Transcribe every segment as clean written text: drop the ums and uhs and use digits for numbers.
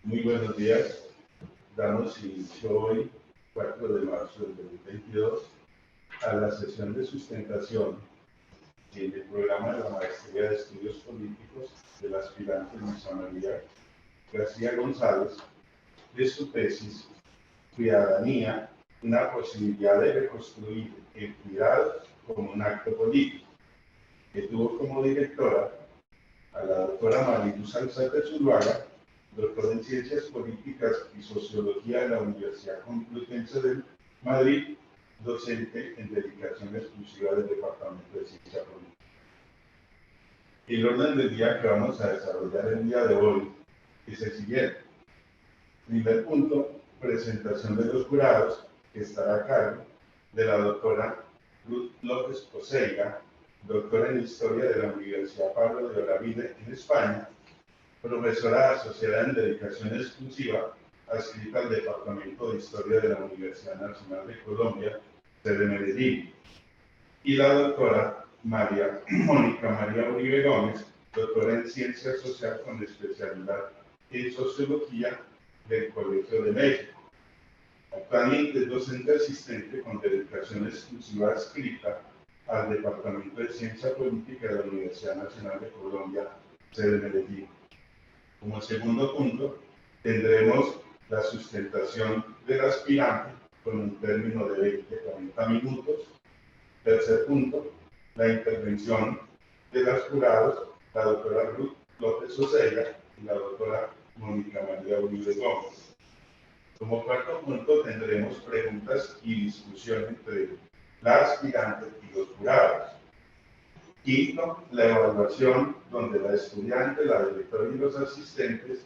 Muy buenos días. Damos inicio hoy, 4 de marzo del 2022, a la sesión de sustentación del programa de la Maestría de Estudios Políticos del aspirante Luisa María García González de su tesis Ciudadanía, una posibilidad de reconstruir el cuidado como un acto político, que tuvo como directora a la doctora Mariluz Alzate Zuluaga, doctora en Ciencias Políticas y Sociología de la Universidad Complutense de Madrid, docente en dedicación exclusiva del Departamento de Ciencia Política. El orden del día que vamos a desarrollar el día de hoy es el siguiente. Primer punto, presentación de los jurados, que estará a cargo de la doctora Ruth López Poseiga, doctora en Historia de la Universidad Pablo de Olavide en España, profesora asociada en dedicación exclusiva, adscrita al Departamento de Historia de la Universidad Nacional de Colombia, sede Medellín, y la doctora Mónica María Uribe Gómez, doctora en Ciencia Social con especialidad en Sociología del Colegio de México. Actualmente es docente asistente con dedicación exclusiva adscrita al Departamento de Ciencia Política de la Universidad Nacional de Colombia, sede Medellín. Como segundo punto, tendremos la sustentación del aspirante con un término de 20-40 minutos. Tercer punto, la intervención de las jurados, la doctora Ruth López Poseiga y la doctora Mónica María Uribe Gómez. Como cuarto punto, tendremos preguntas y discusión entre la aspirante y los jurados. Quinto, la evaluación, donde la estudiante, la directora y los asistentes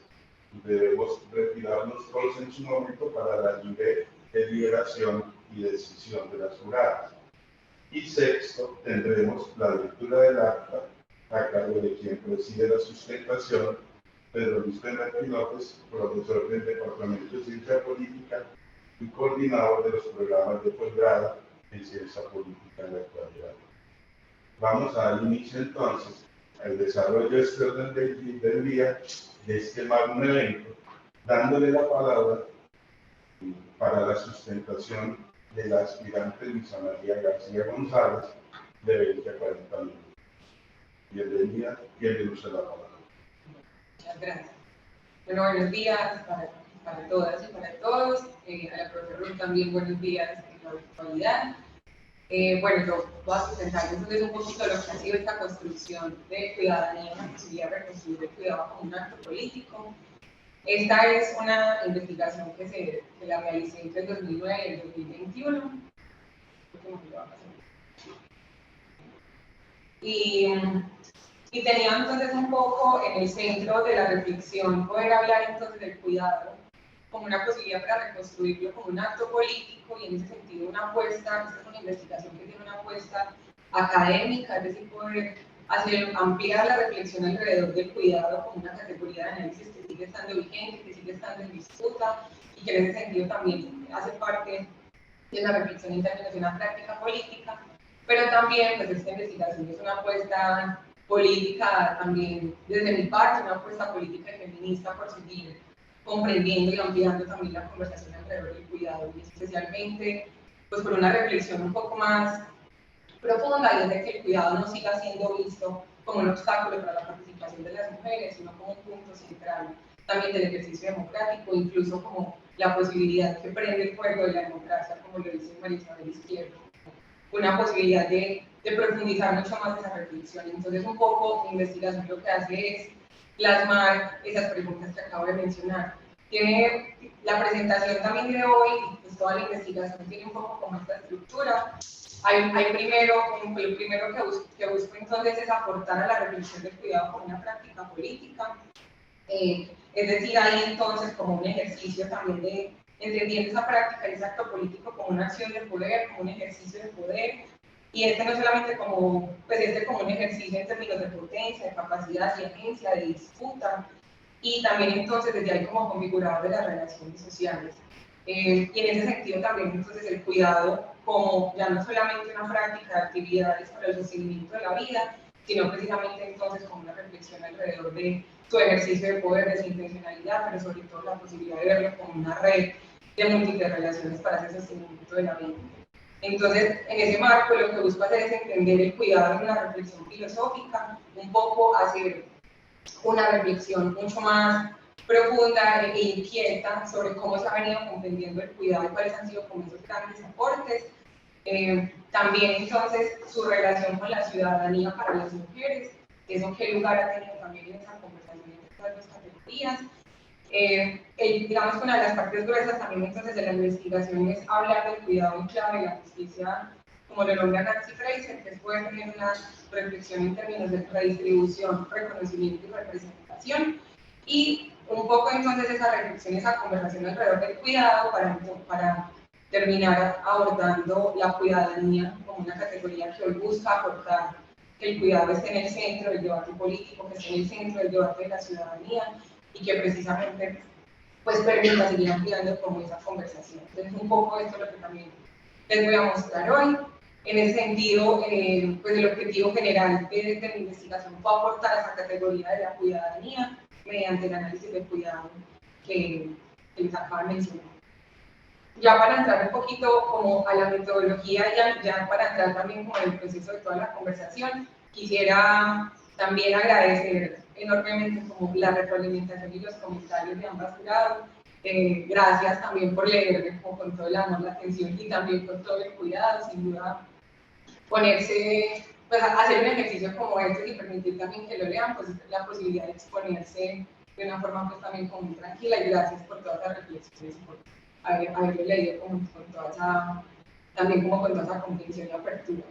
debemos retirarnos todos en su momento para la libre deliberación y decisión de las juradas. Y sexto, tendremos la lectura del acta a cargo de quien preside la sustentación, Pedro Luis Penati López, profesor del Departamento de Ciencia Política y coordinador de los programas de posgrado en Ciencia Política en la actualidad. Vamos a dar inicio entonces al desarrollo de este orden del día de este magno evento, dándole la palabra para la sustentación de la aspirante Luisa María García González de 20 a 40 minutos. Bienvenida, tiene usted la palabra. Muchas gracias. Bueno, buenos días para todas y para todos. A la profesora Ruth también buenos días en la virtualidad. Bueno, yo voy a sustentar entonces un poquito lo que ha sido esta construcción de ciudadanía, una posibilidad de reconstruir el cuidado como un acto político. Esta es una investigación que la realicé entre el 2009 y el 2021. Y tenía entonces un poco en el centro de la reflexión poder hablar entonces del cuidado como una posibilidad para reconstruirlo como un acto político y en ese sentido una apuesta, esta es una investigación que tiene una apuesta académica, es decir, poder ampliar la reflexión alrededor del cuidado como una categoría de análisis que sigue estando vigente, que sigue estando en disputa y que en ese sentido también hace parte de la reflexión en términos de una práctica política, pero también pues esta investigación es una apuesta política también desde mi parte, una apuesta política y feminista por seguir comprendiendo y ampliando también la conversación alrededor del cuidado y especialmente pues por una reflexión un poco más profunda y es de que el cuidado no siga siendo visto como un obstáculo para la participación de las mujeres, sino como un punto central también del ejercicio democrático, incluso como la posibilidad que prende el fuego de la democracia, como lo dice María Isabel Izquierdo, una posibilidad de profundizar mucho más esa reflexión. Entonces un poco mi investigación lo que hace es plasmar esas preguntas que acabo de mencionar. Tiene la presentación también de hoy, pues toda la investigación tiene un poco como esta estructura. Hay primero, lo primero que busco entonces es aportar a la reflexión del cuidado como una práctica política. Es decir, hay entonces como un ejercicio también de entendiendo esa práctica y ese acto político como una acción de poder, como un ejercicio de poder. Y no solamente como, pues como un ejercicio en términos de potencia, de capacidad, de agencia, de disputa, y también entonces desde ahí como configurador de las relaciones sociales. Y en ese sentido también entonces el cuidado como ya no solamente una práctica de actividades para el sostenimiento de la vida, sino precisamente entonces como una reflexión alrededor de su ejercicio de poder, de su intencionalidad, pero sobre todo la posibilidad de verlo como una red de múltiples relaciones para ese sostenimiento de la vida. Entonces, en ese marco, lo que busco hacer es entender el cuidado en una reflexión filosófica, un poco hacer una reflexión mucho más profunda e inquieta sobre cómo se ha venido comprendiendo el cuidado y cuáles han sido como esos grandes aportes. También entonces su relación con la ciudadanía para las mujeres, eso qué lugar ha tenido también en esa conversación entre todas las categorías. Digamos que una de las partes gruesas también entonces de la investigación es hablar del cuidado en clave de la justicia, como lo nombra Nancy Fraser, que es poder tener una reflexión en términos de redistribución, reconocimiento y representación, y un poco entonces esa reflexión, esa conversación alrededor del cuidado para terminar abordando la cuidadanía como una categoría que hoy busca aportar que el cuidado esté en el centro del debate político, que esté en el centro del debate de la ciudadanía y que precisamente pues permita seguir ampliando como esa conversación. Entonces un poco esto es lo que también les voy a mostrar hoy. En ese sentido, pues el objetivo general de mi investigación fue aportar a esa categoría de la cuidadanía mediante el análisis del cuidado que les acabo de mencionar. Ya para entrar un poquito como a la metodología, ya para entrar también como en el proceso de toda la conversación, quisiera también agradecer enormemente como la retroalimentación y los comentarios de ambas jurados. Gracias también por leerme como con todo el amor, la atención y también con todo el cuidado, sin duda ponerse, pues hacer un ejercicio como este y permitir también que lo lean, pues la posibilidad de exponerse de una forma pues también como muy tranquila, y gracias por todas las reflexiones, por haberlo leído como con toda esa, también como con toda esa comprensión y apertura.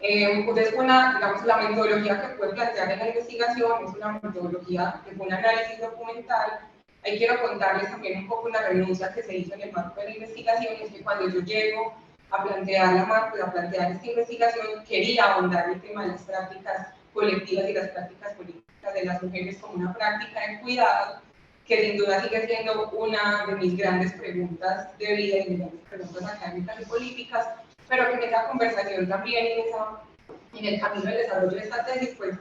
Entonces, digamos, la metodología que puede plantear en la investigación es una metodología que fue un análisis documental. Ahí quiero contarles también un poco la renuncia que se hizo en el marco de la investigación, y es que cuando yo llego a plantear a plantear esta investigación, quería ahondar el tema de las prácticas colectivas y las prácticas políticas de las mujeres como una práctica de cuidado, que sin duda sigue siendo una de mis grandes preguntas de vida y de mis grandes preguntas académicas y políticas, pero que en esa conversación también, en el camino del desarrollo de esta tesis, pues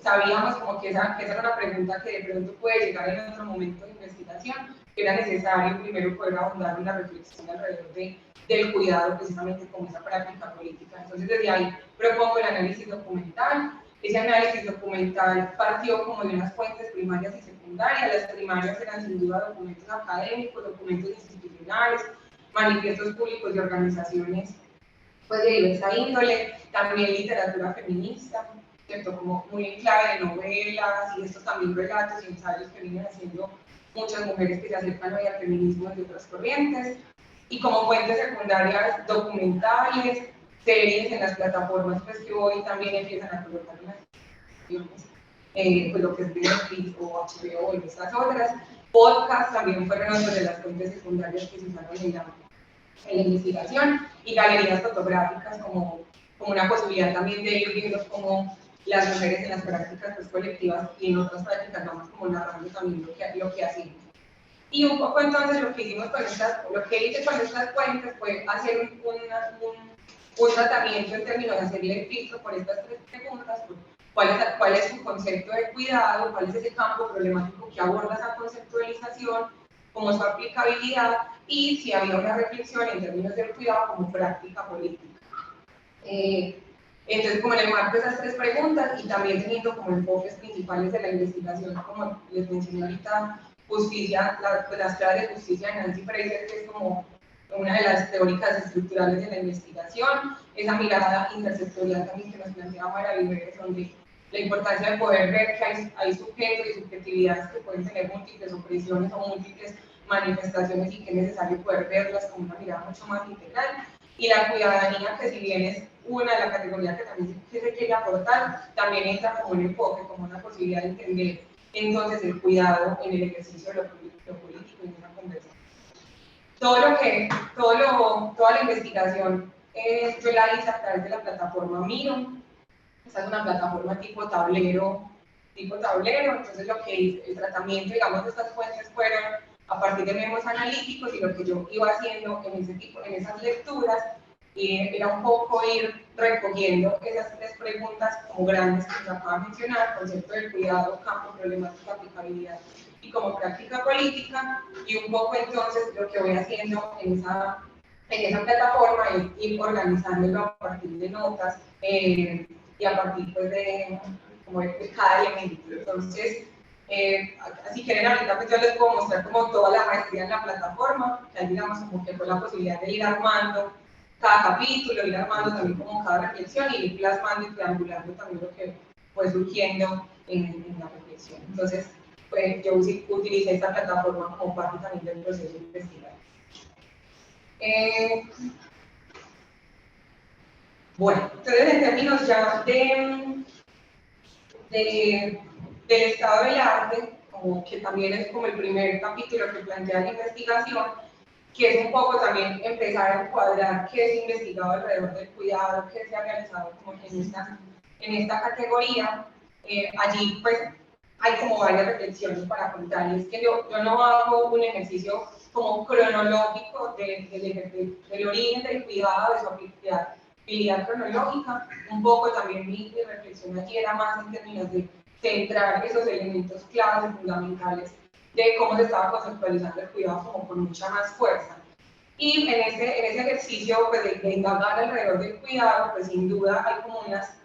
sabíamos como que esa era una pregunta que de pronto puede llegar en otro momento de investigación, que era necesario primero poder ahondar una reflexión alrededor del cuidado precisamente como esa práctica política. Entonces desde ahí propongo el análisis documental. Ese análisis documental partió como de unas fuentes primarias y secundarias. Las primarias eran sin duda documentos académicos, documentos institucionales, manifiestos públicos de organizaciones pues, de diversa índole, también literatura feminista, ¿cierto? Como muy en clave de novelas y estos también relatos y ensayos que vienen haciendo muchas mujeres que se acercan hoy al feminismo de otras corrientes, y como fuentes secundarias documentales, series en las plataformas pues, que hoy también empiezan a colocar en las televisiones, pues lo que es Netflix o HBO y estas otras. Podcasts también fueron otra de las fuentes secundarias que se usaron en la investigación, y galerías fotográficas como una posibilidad también de ir viendo cómo las mujeres en las prácticas pues, colectivas y en otras prácticas vamos como narrando también lo que hacemos. Y un poco entonces lo que hicimos lo que hice con estas fuentes fue hacer un tratamiento en términos de hacerle el filtro por estas tres preguntas, pues, cuál es su concepto de cuidado, cuál es ese campo problemático que aborda esa conceptualización, cómo su aplicabilidad, y si había una reflexión en términos del cuidado como práctica política. Entonces, como en el marco de esas tres preguntas, y también teniendo como enfoques principales de la investigación, como les mencioné ahorita, justicia, las claves de justicia de Nancy Fraser, que es como una de las teóricas estructurales de la investigación, esa mirada intersectorial también que nos plantea Mara Viveres, donde la importancia de poder ver que hay sujetos y subjetividades que pueden tener múltiples opresiones o múltiples manifestaciones, y que es necesario poder verlas con una mirada mucho más integral, y la ciudadanía, que si bien es una de las categorías que también se quiere aportar, también entra como un enfoque, como una posibilidad de entender entonces el cuidado en el ejercicio de lo político en esa conversación. Toda la investigación yo la hice a través de la plataforma Miro. Esta es una plataforma tipo tablero, entonces lo que hice, el tratamiento, digamos, de estas fuentes fueron a partir de memos analíticos, y lo que yo iba haciendo en esas lecturas y era un poco ir recogiendo esas tres preguntas como grandes que se acaba de mencionar: concepto del cuidado, campo, problemática, aplicabilidad y como práctica política, y un poco entonces lo que voy haciendo en esa plataforma es ir organizándolo a partir de notas y a partir pues, de cada elemento. Entonces, si quieren ahorita pues yo les puedo mostrar como toda la maestría en la plataforma, que ahí digamos como que fue la posibilidad de ir armando cada capítulo, ir armando también como cada reflexión y ir plasmando y triangulando también lo que fue surgiendo en la reflexión. Entonces, pues yo utilicé esta plataforma como parte también del proceso de investigación. Bueno, entonces en términos ya del estado del arte, como que también es como el primer capítulo que plantea la investigación, que es un poco también empezar a encuadrar qué es investigado alrededor del cuidado, qué se ha realizado como en esta categoría. Allí pues hay como varias reflexiones para contar, y es que yo no hago un ejercicio como cronológico del origen del cuidado, de su aplicabilidad cronológica. Un poco también mi reflexión aquí era más en términos de centrar esos elementos claves y fundamentales de cómo se estaba conceptualizando el cuidado como con mucha más fuerza. Y en ese ejercicio pues, de indagar alrededor del cuidado, pues sin duda hay como unas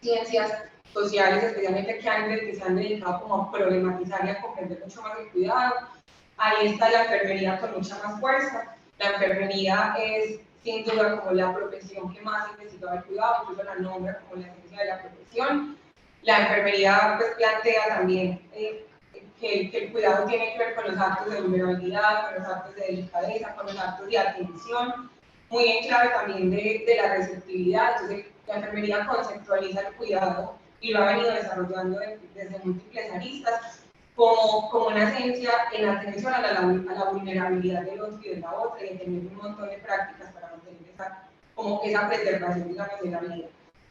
ciencias sociales, especialmente que se han dedicado como a problematizar y a comprender mucho más el cuidado. Ahí está la enfermería con mucha más fuerza. La enfermería es sin duda como la profesión que más ha investigado el cuidado, incluso la nombra como la ciencia de la profesión. La enfermería pues plantea también que el cuidado tiene que ver con los actos de vulnerabilidad, con los actos de delicadeza, con los actos de atención, muy en clave también de la receptividad. Entonces, la enfermería conceptualiza el cuidado y lo ha venido desarrollando desde múltiples aristas como una ciencia en atención a la vulnerabilidad del otro y de la otra, y en tener un montón de prácticas para mantener esa preservación, digamos, de la vida.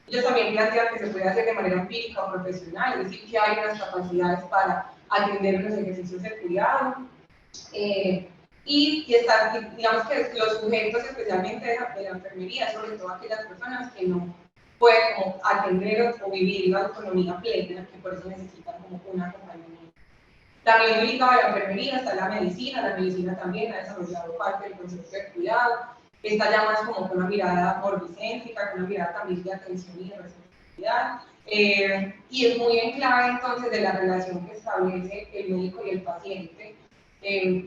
Ellos también plantean que se puede hacer de manera empírica o profesional, es decir, que hay unas capacidades para atender los ejercicios de cuidado. Digamos que los sujetos, especialmente de la enfermería, sobre todo aquellas personas que no pueden como atender o vivir la autonomía plena, que por eso necesitan como un acompañamiento. También ligado a la enfermería está la medicina también ha desarrollado parte del concepto de cuidado, está ya más como con una mirada morbicéntrica, con una mirada también de atención y de receptividad, y es muy en clave entonces de la relación que establece el médico y el paciente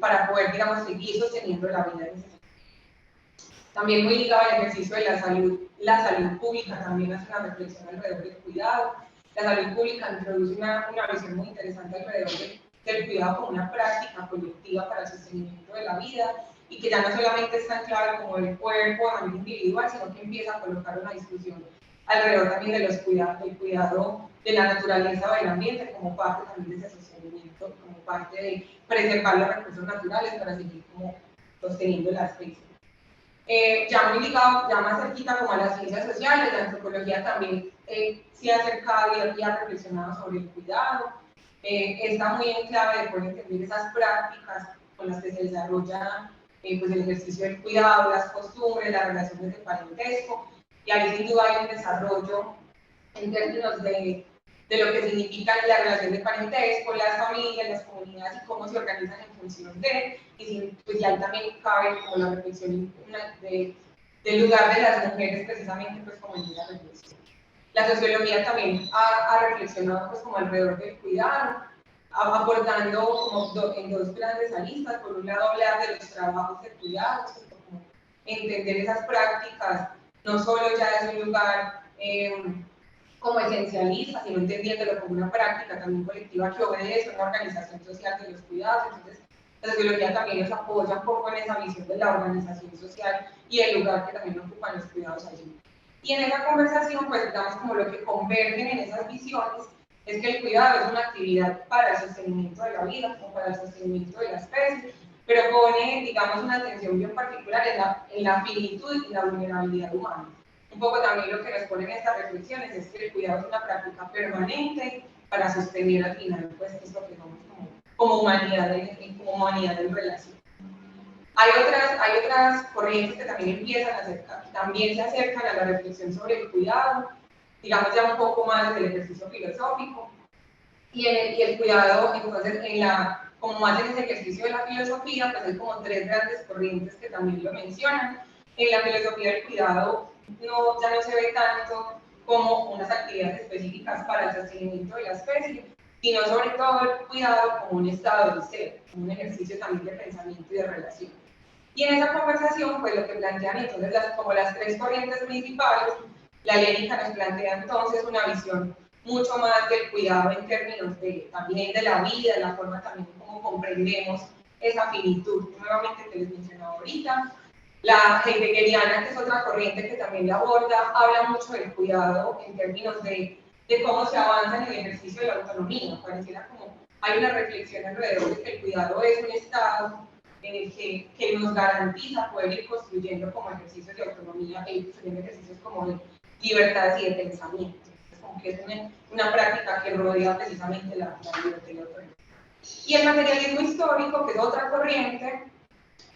para poder, digamos, seguir sosteniendo la vida de ese paciente. También muy ligado al ejercicio de la salud pública también hace una reflexión alrededor del cuidado. La salud pública introduce una visión muy interesante alrededor del cuidado como una práctica colectiva para el sostenimiento de la vida, y que ya no solamente está en clave como el cuerpo a nivel individual, sino que empieza a colocar una discusión alrededor también de del cuidado de la naturaleza o del ambiente como parte también de ese sostenimiento, como parte de preservar los recursos naturales para seguir como sosteniendo la especie. Ya muy ligado, ya más cerquita como a las ciencias sociales, la antropología también se ha acercado y ha reflexionado sobre el cuidado. Está muy en clave de poder entender esas prácticas con las que se desarrolla pues el ejercicio del cuidado, las costumbres, las relaciones de parentesco, y ahí sin duda hay un desarrollo en términos de lo que significa la relación de parentesco, las familias, las comunidades y cómo se organizan en función de, y pues ya también cabe como la reflexión del lugar de las mujeres precisamente pues como en esa reflexión. La sociología también ha reflexionado pues como alrededor del cuidado, abordando como en dos grandes aristas. Por un lado, hablar de los trabajos de cuidados, como entender esas prácticas, no solo ya desde un lugar como esencialista, sino entendiéndolo como una práctica también colectiva que obedece a una organización social de los cuidados. Entonces, la sociología también nos apoya un poco en esa visión de la organización social y el lugar que también ocupan los cuidados allí. Y en esa conversación, pues digamos como lo que convergen en esas visiones es que el cuidado es una actividad para el sostenimiento de la vida, como para el sostenimiento de la especie, pero pone, digamos, una atención bien particular en la finitud y la vulnerabilidad humana. Un poco también lo que nos pone en estas reflexiones es que el cuidado es una práctica permanente para sostener al final, pues, esto que somos como humanidad en relación. Hay otras corrientes que también también se acercan a la reflexión sobre el cuidado, digamos ya un poco más del ejercicio filosófico. Y el cuidado, entonces, como más en ese ejercicio de la filosofía, pues hay como tres grandes corrientes que también lo mencionan. En la filosofía del cuidado ya no se ve tanto como unas actividades específicas para el sostenimiento de la especie, sino sobre todo el cuidado como un estado del ser, como un ejercicio también de pensamiento y de relación. Y en esa conversación, pues lo que plantean entonces como las tres corrientes principales, la lénica nos plantea entonces una visión mucho más del cuidado en términos también de la vida, de la forma también como comprendemos esa finitud, nuevamente que les mencionaba ahorita. La heideggeriana, que es otra corriente que también la aborda, habla mucho del cuidado en términos de cómo se avanza en el ejercicio de la autonomía. Pareciera como hay una reflexión alrededor de que el cuidado es un estado que nos garantiza poder ir construyendo como ejercicios de autonomía e ir construyendo ejercicios como de libertad y de pensamiento. Como que es una práctica que rodea precisamente la libertad y la autonomía. Y el materialismo histórico, que es otra corriente,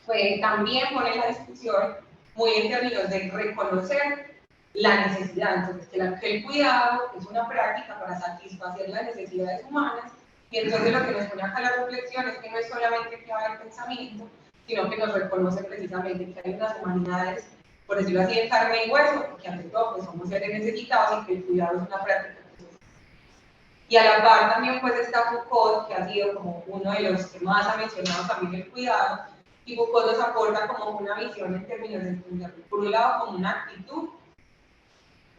pues también pone la discusión muy en términos de reconocer la necesidad. Entonces, que el cuidado es una práctica para satisfacer las necesidades humanas, y entonces lo que nos pone acá la reflexión es que no es solamente que haya pensamiento, sino que nos reconoce precisamente que hay unas humanidades, por decirlo así, de carne y hueso, que ante todo pues, somos seres necesitados y que el cuidado es una práctica. Y a la par también pues está Foucault, que ha sido como uno de los que más ha mencionado también el cuidado, y Foucault nos aporta como una visión en términos de entenderlo. Por un lado, como una actitud,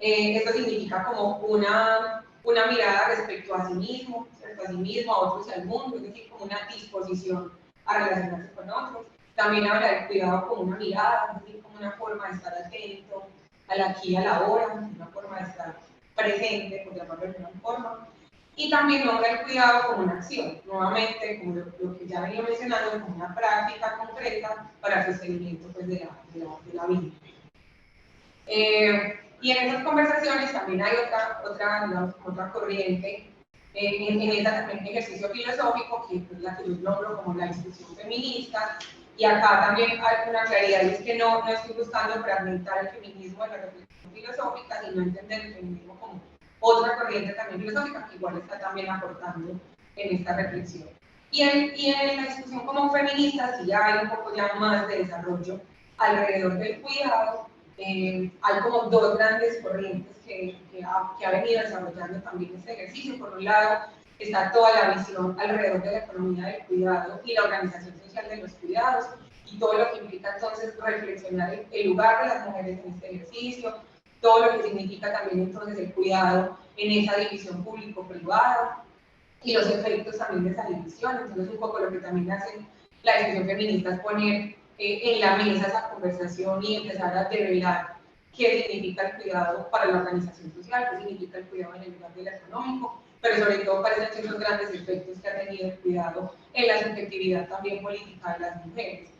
esto significa como una mirada respecto a sí mismo, a otros y al mundo, es decir, como una disposición a relacionarse con otros. También habla del cuidado como una mirada, es decir, como una forma de estar atento al aquí y a la hora, una forma de estar presente, por llamarlo de alguna forma. Y también nombra el cuidado como una acción, nuevamente, como lo que ya venía mencionando, como una práctica concreta para el sostenimiento pues, de la vida. Y en esas conversaciones también hay otra corriente, en esa también ejercicio filosófico, que es la que yo nombro como la discusión feminista, y acá también hay una claridad, y es que no estoy buscando fragmentar el feminismo de la reflexión filosófica, sino entender el feminismo como otra corriente también filosófica, que igual está también aportando en esta reflexión. Y en la discusión como feminista, sí hay un poco ya más de desarrollo alrededor del cuidado. Hay como dos grandes corrientes que ha venido desarrollando también este ejercicio. Por un lado, está toda la visión alrededor de la economía del cuidado y la organización social de los cuidados, y todo lo que implica entonces reflexionar el lugar de las mujeres en este ejercicio, todo lo que significa también entonces el cuidado en esa división público-privada y los efectos también de esa división. Entonces un poco lo que también hace la discusión feminista es poner en la mesa esa conversación y empezar a develar qué significa el cuidado para la organización social, qué significa el cuidado en el lugar del económico, pero sobre todo cuáles han sido los grandes efectos que ha tenido el cuidado en la subjetividad también política de las mujeres.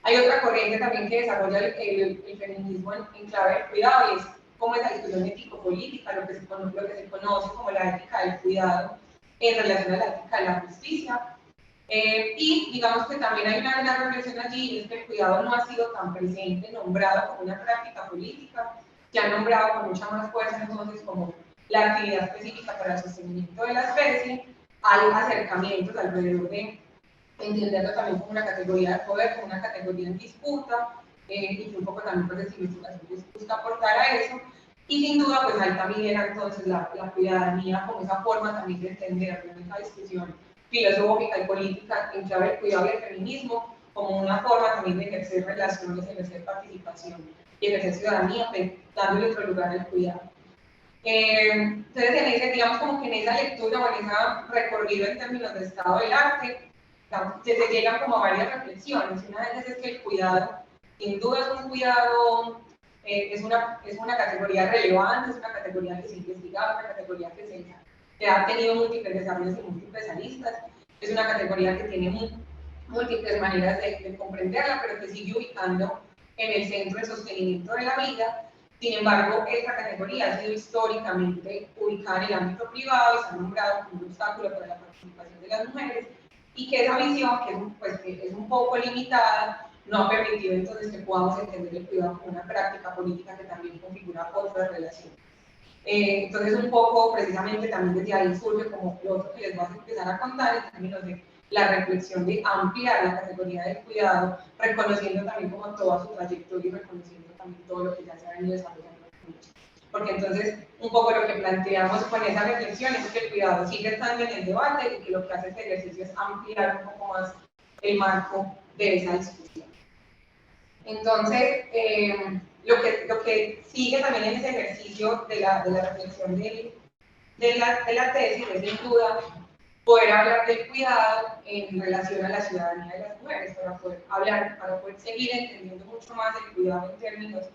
Hay otra corriente también que desarrolla el feminismo en clave del cuidado, y es como esa discusión ético-política, lo que se conoce como la ética del cuidado en relación a la ética de la justicia. Y digamos que también hay una gran reflexión allí, y es que el cuidado no ha sido tan presente, nombrado como una práctica política, que ha nombrado con mucha más fuerza entonces como la actividad específica para el sostenimiento de la especie. Hay acercamientos alrededor de entenderlo también como una categoría de poder, como una categoría en disputa, y que un poco también pues, de investigación busca aportar a eso. Y sin duda, pues ahí también era entonces la ciudadanía como esa forma también de entenderlo en esa discusión filosófica y política en clave del cuidado y el feminismo, como una forma también de ejercer relaciones, ejercer participación y ejercer ciudadanía, dándole otro lugar al cuidado. Entonces, digamos como que en esa lectura o en ese recorrido en términos de estado del arte, se llegan como a varias reflexiones. Una de ellas es que el cuidado, sin duda es un cuidado, es una categoría relevante, es una categoría que se investiga, una categoría que ha tenido múltiples desarrollos y múltiples aristas, es una categoría que tiene múltiples maneras de comprenderla, pero que sigue ubicando en el centro el sostenimiento de la vida. Sin embargo, esta categoría ha sido históricamente ubicada en el ámbito privado y se ha nombrado como un obstáculo para la participación de las mujeres, y que esa visión, que es un poco limitada, no ha permitido entonces que podamos entender el cuidado como una práctica política que también configura otras relaciones. Entonces un poco precisamente también desde ahí surge como lo otro que les voy a empezar a contar en términos de la reflexión de ampliar la categoría del cuidado, reconociendo también como toda su trayectoria y reconociendo también todo lo que ya se ha venido desarrollando. Porque entonces un poco lo que planteamos con esa reflexión es que el cuidado sigue estando en el debate y que lo que hace este ejercicio es ampliar un poco más el marco de esa discusión. Entonces, lo que sigue también en ese ejercicio de la reflexión de la tesis es sin duda poder hablar del cuidado en relación a la ciudadanía de las mujeres, para poder seguir entendiendo mucho más el cuidado en términos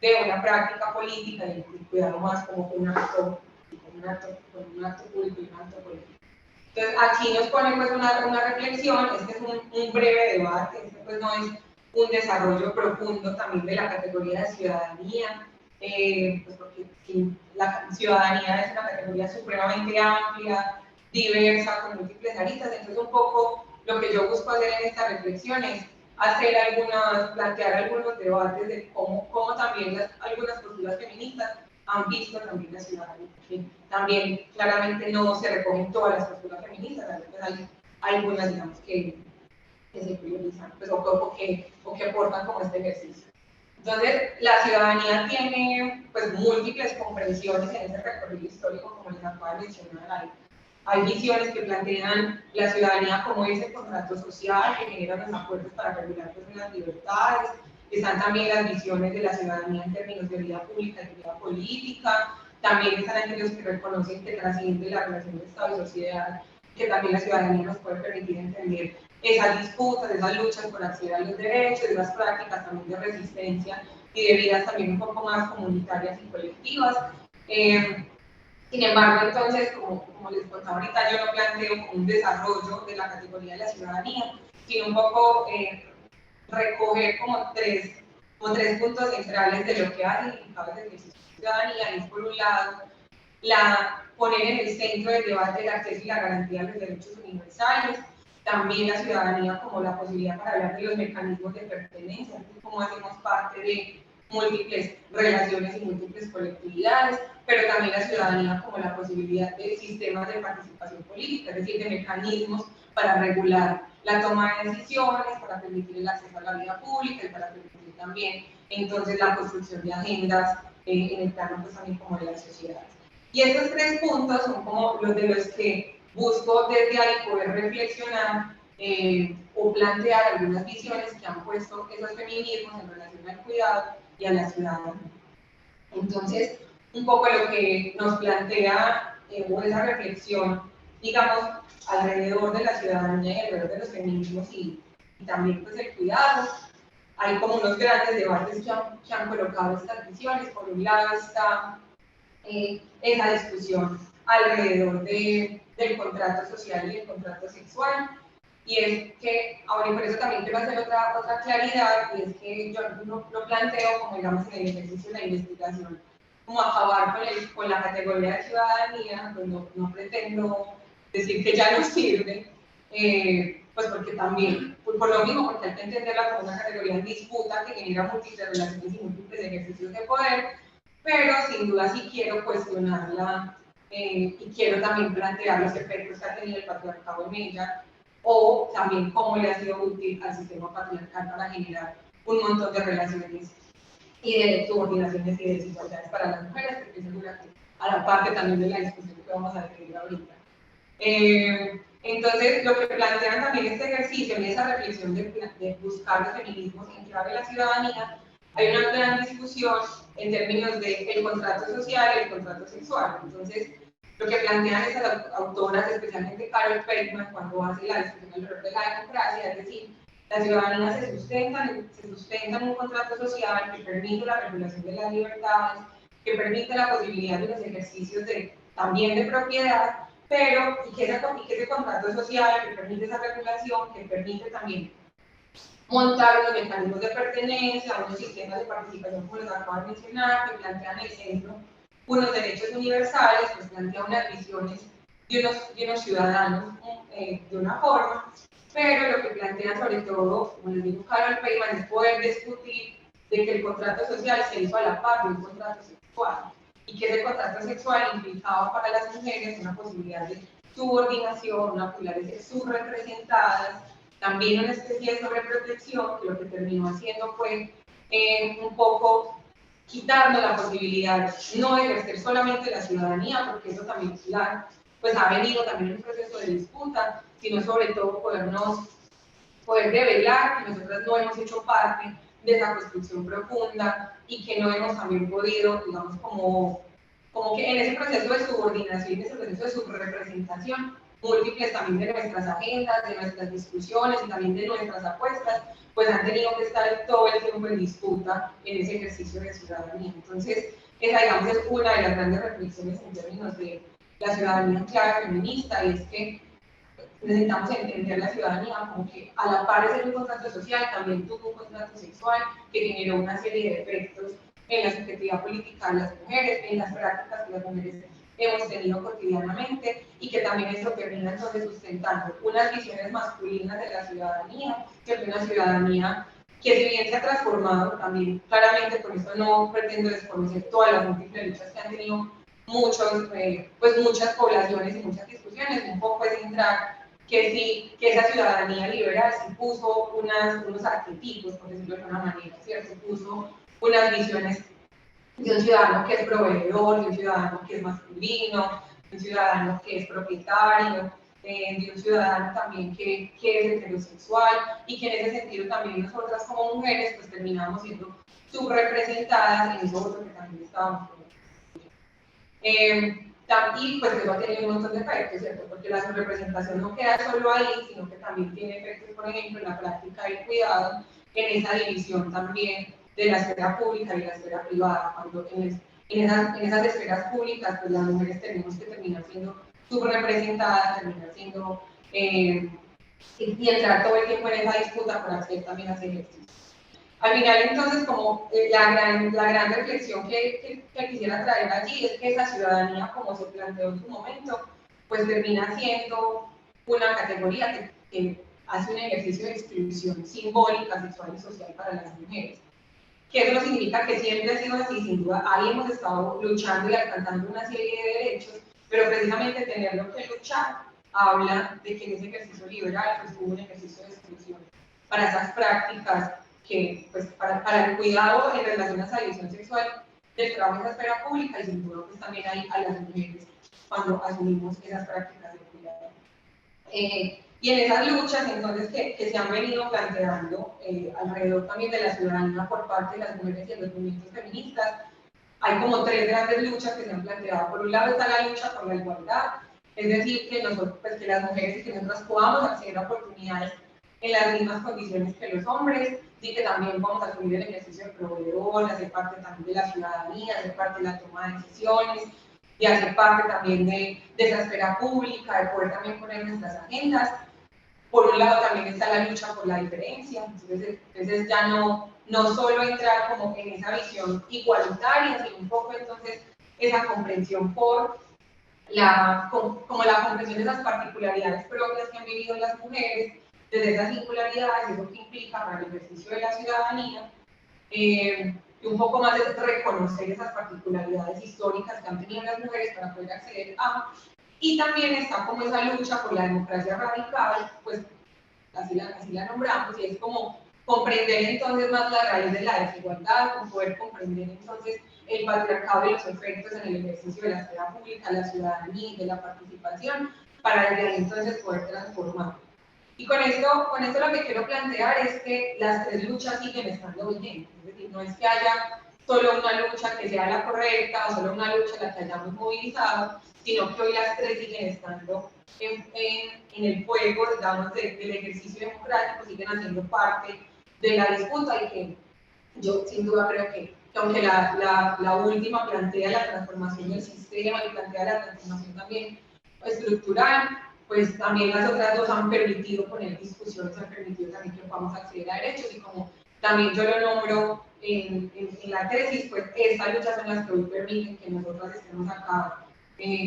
de una práctica política y el cuidado más como un acto público y un acto político. Entonces, aquí nos pone pues una reflexión, este es un breve debate, este pues no es un desarrollo profundo también de la categoría de ciudadanía, pues porque la ciudadanía es una categoría supremamente amplia, diversa, con múltiples aristas, entonces un poco lo que yo busco hacer en esta reflexión es plantear algunos debates de cómo también algunas posturas feministas han visto también la ciudadanía. También claramente no se recogen todas las posturas feministas, hay algunas digamos que se priorizan pues, o que aportan como este ejercicio. Entonces, la ciudadanía tiene pues, múltiples comprensiones en ese recorrido histórico, como les acabo de mencionar. Hay visiones que plantean la ciudadanía como ese contrato social que genera los acuerdos para regular pues, las libertades. Están también las visiones de la ciudadanía en términos de vida pública y vida política. También están aquellos que reconocen que trasciende la relación de Estado y sociedad, que también la ciudadanía nos puede permitir entender esas disputas, esas luchas por acceder a los derechos, esas prácticas también de resistencia y de vidas también un poco más comunitarias y colectivas. Sin embargo, entonces, como les contaba ahorita, yo no planteo como un desarrollo de la categoría de la ciudadanía, sino un poco recoger como tres puntos centrales de lo que ha significado el ejercicio de ciudadanía, y es por un lado, poner en el centro del debate el acceso y la garantía de los derechos universales, también la ciudadanía como la posibilidad para hablar de los mecanismos de pertenencia, cómo hacemos parte de múltiples relaciones y múltiples colectividades, pero también la ciudadanía como la posibilidad de sistemas de participación política, es decir, de mecanismos para regular la toma de decisiones, para permitir el acceso a la vida pública y para permitir también entonces la construcción de agendas en el plano pues, también como de las sociedades. Y estos tres puntos son como los de los que busco desde ahí poder reflexionar o plantear algunas visiones que han puesto esos feminismos en relación al cuidado y a la ciudadanía. Entonces, un poco lo que nos plantea esa reflexión, digamos, alrededor de la ciudadanía y alrededor de los feminismos y también pues el cuidado. Hay como unos grandes debates que han colocado estas visiones. Por un lado está esa discusión alrededor del contrato social y del contrato sexual, y es que, ahora y por eso también quiero hacer otra claridad, y es que yo no planteo como digamos en el ejercicio de la investigación como acabar con la categoría de ciudadanía, pues no pretendo decir que ya no sirve, pues porque también, por lo mismo, porque hay que entenderla como una categoría en disputa que genera múltiples relaciones y múltiples ejercicios de poder, pero sin duda sí quiero cuestionarla y quiero también plantear los efectos que ha tenido el patriarcado en ella, o también cómo le ha sido útil al sistema patriarcal para generar un montón de relaciones y de subordinaciones y de desigualdades para las mujeres, que estoy segura que a la parte también de la discusión que vamos a tener ahorita. Entonces, lo que plantean también este ejercicio en esa reflexión de buscar los feminismos en clave de la ciudadanía, hay una gran discusión en términos del contrato social y el contrato sexual. Entonces, lo que plantean esas autoras, especialmente Carol Feldman, cuando hace la discusión alrededor de la democracia, es decir, la ciudadanía se sustenta en un contrato social que permite la regulación de las libertades, que permite la posibilidad de los ejercicios también de propiedad, pero y que ese contrato social que permite esa regulación, que permite también montar unos mecanismos de pertenencia, unos sistemas de participación como los acabo de mencionar, que plantean el centro unos derechos universales, pues plantea unas visiones de unos ciudadanos de una forma, pero lo que plantea sobre todo, como les dijo Carol Peyman, es poder discutir de que el contrato social se hizo a la par de un contrato sexual y que ese contrato sexual implicaba para las mujeres una posibilidad de subordinación, una posibilidad de ser subrepresentadas, también una especie de sobreprotección, que lo que terminó haciendo fue un poco quitarnos la posibilidad no de ejercer solamente la ciudadanía, porque eso también pues ha venido también en un proceso de disputa, sino sobre todo poder revelar que nosotras no hemos hecho parte de esa construcción profunda y que no hemos también podido, digamos, como que en ese proceso de subordinación, en ese proceso de subrepresentación, múltiples también de nuestras agendas, de nuestras discusiones y también de nuestras apuestas, pues han tenido que estar todo el tiempo en disputa en ese ejercicio de ciudadanía. Entonces, esa, digamos, es una de las grandes reflexiones en términos de la ciudadanía en clave feminista, y es que necesitamos entender la ciudadanía como que a la par de ser un contrato social, también tuvo un contrato sexual que generó una serie de efectos en la subjetividad política de las mujeres, en las prácticas que las mujeres hemos tenido cotidianamente, y que también eso termina entonces sustentando unas visiones masculinas de la ciudadanía, que es una ciudadanía que si bien se ha transformado también, claramente por eso no pretendo desconocer todas las múltiples luchas que han tenido muchas poblaciones y muchas discusiones, un poco es entrar que esa ciudadanía liberal sí puso unos arquetipos, por decirlo de alguna manera, ¿cierto? Puso unas visiones de un ciudadano que es proveedor, de un ciudadano que es masculino, de un ciudadano que es propietario, de un ciudadano también que es heterosexual, y que en ese sentido también nosotras como mujeres pues terminamos siendo subrepresentadas en eso otro que también estábamos y pues eso ha tenido un montón de efectos, ¿cierto? Porque la subrepresentación no queda solo ahí, sino que también tiene efectos, por ejemplo, en la práctica del cuidado, en esa división también de la esfera pública y la esfera privada, cuando en esas esferas públicas, pues las mujeres tenemos que terminar siendo subrepresentadas, terminar siendo, y entrar todo el tiempo en esa disputa por acceder también a ese ejercicio. Al final, entonces, como la gran reflexión que quisiera traer allí es que esa ciudadanía, como se planteó en su momento, pues termina siendo una categoría que hace un ejercicio de exclusión simbólica, sexual y social para las mujeres. Que eso no significa que siempre ha sido así, sin duda, ahí hemos estado luchando y alcanzando una serie de derechos, pero precisamente tenerlo que luchar habla de que en ese ejercicio liberal pues hubo un ejercicio de exclusión para esas prácticas que, pues, para el cuidado en relación a esa división sexual del trabajo en la esfera pública, y sin duda pues también hay a las mujeres cuando asumimos esas prácticas de cuidado. Y en esas luchas entonces que se han venido planteando alrededor también de la ciudadanía por parte de las mujeres y de los movimientos feministas, hay como tres grandes luchas que se han planteado. Por un lado está la lucha por la igualdad, es decir, que nosotros, pues, que las mujeres y que nosotras podamos acceder a oportunidades en las mismas condiciones que los hombres, y que también vamos a asumir el ejercicio de proveedor, de hacer parte también de la ciudadanía, de hacer parte de la toma de decisiones, de hacer parte también de esa esfera pública, de poder también poner nuestras agendas. Por un lado también está la lucha por la diferencia, entonces ya no solo entrar como en esa visión igualitaria, sino un poco entonces esa comprensión por como la comprensión de esas particularidades propias que han vivido las mujeres, desde esas singularidades, eso que implica para el ejercicio de la ciudadanía, y un poco más de reconocer esas particularidades históricas que han tenido las mujeres para poder acceder a. Y también está como esa lucha por la democracia radical, pues así la nombramos, y es como comprender entonces más la raíz de la desigualdad, como poder comprender entonces el patriarcado y los efectos en el ejercicio de la esfera pública, la ciudadanía y de la participación, para desde ahí entonces poder transformar. Y con esto lo que quiero plantear es que las tres luchas siguen estando vigentes, es decir, no es que haya solo una lucha que sea la correcta o solo una lucha en la que hayamos movilizado, sino que hoy las tres siguen estando en el juego, digamos, del ejercicio democrático, siguen haciendo parte de la disputa, y que yo sin duda creo que aunque la última plantea la transformación del sistema y plantea la transformación también estructural, pues también las otras dos han permitido poner discusiones, han permitido también que podamos acceder a derechos, y como también yo lo nombro en la tesis, pues estas luchas son las que hoy permiten que nosotros estemos acá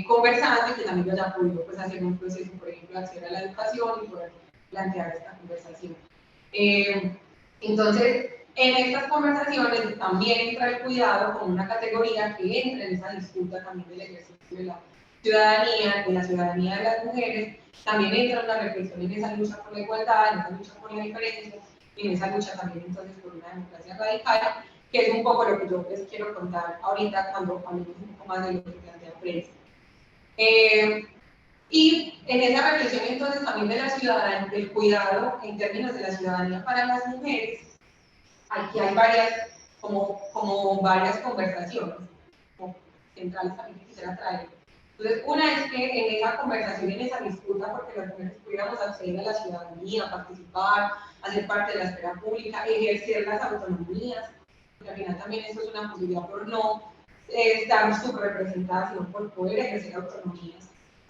conversando, y que también yo haya podido pues, hacer un proceso, por ejemplo, acceder a la educación y poder plantear esta conversación. Entonces, en estas conversaciones también entra el cuidado como una categoría que entra en esa disputa también del ejercicio de la ciudadanía de las mujeres, también entra una reflexión en esa lucha por la igualdad, en esa lucha por la diferencia, y en esa lucha también entonces por una democracia radical, que es un poco lo que yo les quiero contar ahorita cuando hablemos un poco más de lo que plantea Prensa. Y en esa reflexión entonces también de la ciudadanía, del cuidado en términos de la ciudadanía para las mujeres, aquí hay varias, como varias conversaciones, como centrales también que quisiera traer. Entonces, una es que en esa conversación, en esa disputa, porque las mujeres pudiéramos acceder a la ciudadanía, participar, hacer parte de la esfera pública, ejercer las autonomías, porque al final también eso es una posibilidad por no estar subrepresentadas, sino por poder ejercer autonomías.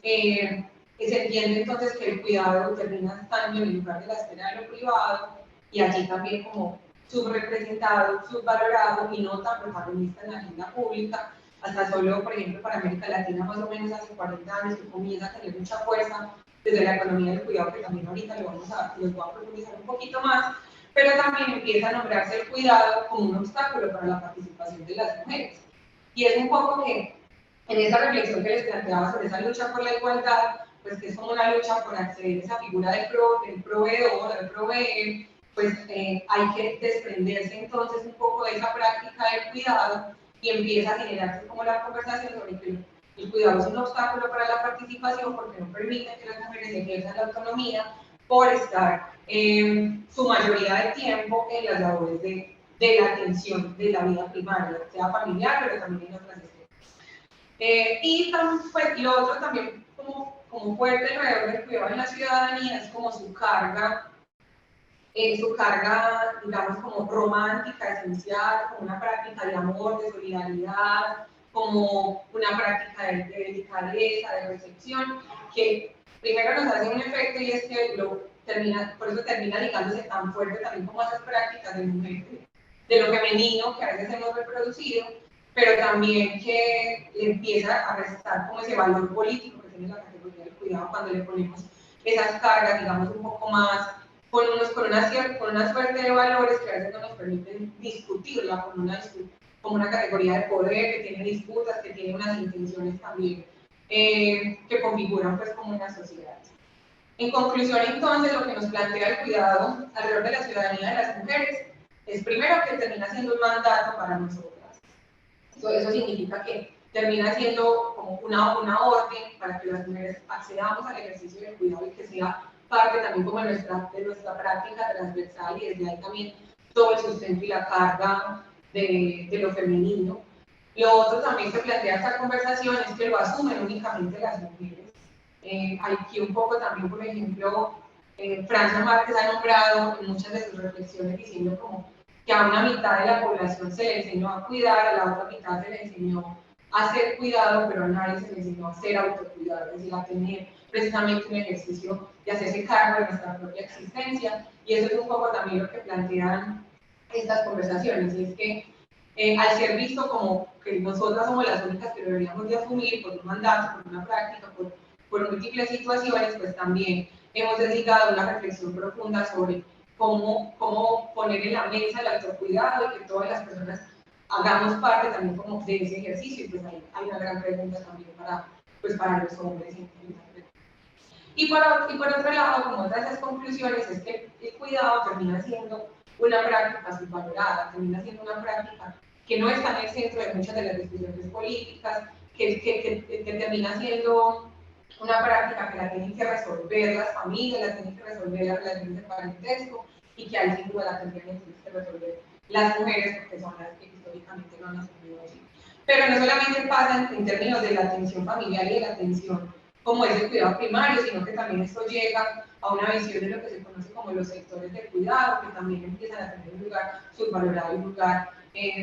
Se entiende entonces que el cuidado termina estando en el lugar de la esfera de lo privado y allí también como subrepresentado, subvalorado y no tan protagonista en la agenda pública, hasta solo, por ejemplo, para América Latina más o menos hace 40 años que comienza a tener mucha fuerza desde la economía del cuidado, que también ahorita les voy a profundizar un poquito más, pero también empieza a nombrarse el cuidado como un obstáculo para la participación de las mujeres. Y es un poco que en esa reflexión que les planteaba sobre esa lucha por la igualdad, pues que es como una lucha por acceder a esa figura del proveedor, del proveer, pues hay que desprenderse entonces un poco de esa práctica del cuidado y empieza a generarse como la conversación sobre que el cuidado es un obstáculo para la participación porque no permite que las mujeres ejerzan la autonomía por estar su mayoría del tiempo en las labores de la atención de la vida primaria, sea familiar, pero también en otras esferas. Y pues, lo otro también como fuerte alrededor del cuidado en la ciudadanía es como su carga, digamos, como romántica, esencial, como una práctica de amor, de solidaridad, como una práctica de delicadeza, de recepción, que primero nos hace un efecto y es que por eso termina ligándose tan fuerte también como a esas prácticas de mujer, de lo femenino que a veces hemos reproducido, pero también que le empieza a restar como ese valor político que tiene la categoría del cuidado cuando le ponemos esas cargas, digamos, un poco más con una suerte de valores que a veces no nos permiten discutirla como una categoría de poder que tiene disputas, que tiene unas intenciones también que configuran pues como una sociedad. En conclusión, entonces, lo que nos plantea el cuidado alrededor de la ciudadanía de las mujeres es primero que termina siendo un mandato para nosotras. Eso significa que termina siendo como una orden para que las mujeres accedamos al ejercicio del cuidado y que sea parte también como de nuestra práctica transversal y desde ahí también todo el sustento y la carga de lo femenino. Lo otro también que plantea esta conversación es que lo asumen únicamente las mujeres. Aquí un poco también, por ejemplo, Francia Márquez ha nombrado en muchas de sus reflexiones diciendo como que a una mitad de la población se le enseñó a cuidar, a la otra mitad se le enseñó a ser cuidado, pero a nadie se le enseñó a ser autocuidado, es decir, a tener precisamente un ejercicio de hacerse cargo de nuestra propia existencia. Y eso es un poco también lo que plantean estas conversaciones, y es que al ser visto como que nosotras somos las únicas que deberíamos de asumir por un mandato, por una práctica, por múltiples situaciones, pues también hemos dedicado una reflexión profunda sobre cómo poner en la mesa el autocuidado y que todas las personas hagamos parte también como de ese ejercicio, y pues hay una gran pregunta también para los hombres. Y por otro lado, como otra de esas conclusiones, es que el cuidado termina siendo una práctica subvalorada, termina siendo una práctica que no está en el centro de muchas de las discusiones políticas, que termina siendo una práctica que la tienen que resolver las familias, la tienen que resolver las relaciones de parentesco, y que ahí sin duda la tendrían que resolver las mujeres, porque son las que históricamente lo han asumido así. Pero no solamente pasa en términos de la atención familiar y de la atención como es el cuidado primario, sino que también esto llega a una visión de lo que se conoce como los sectores del cuidado, que también empiezan a tener un lugar subvalorado y un lugar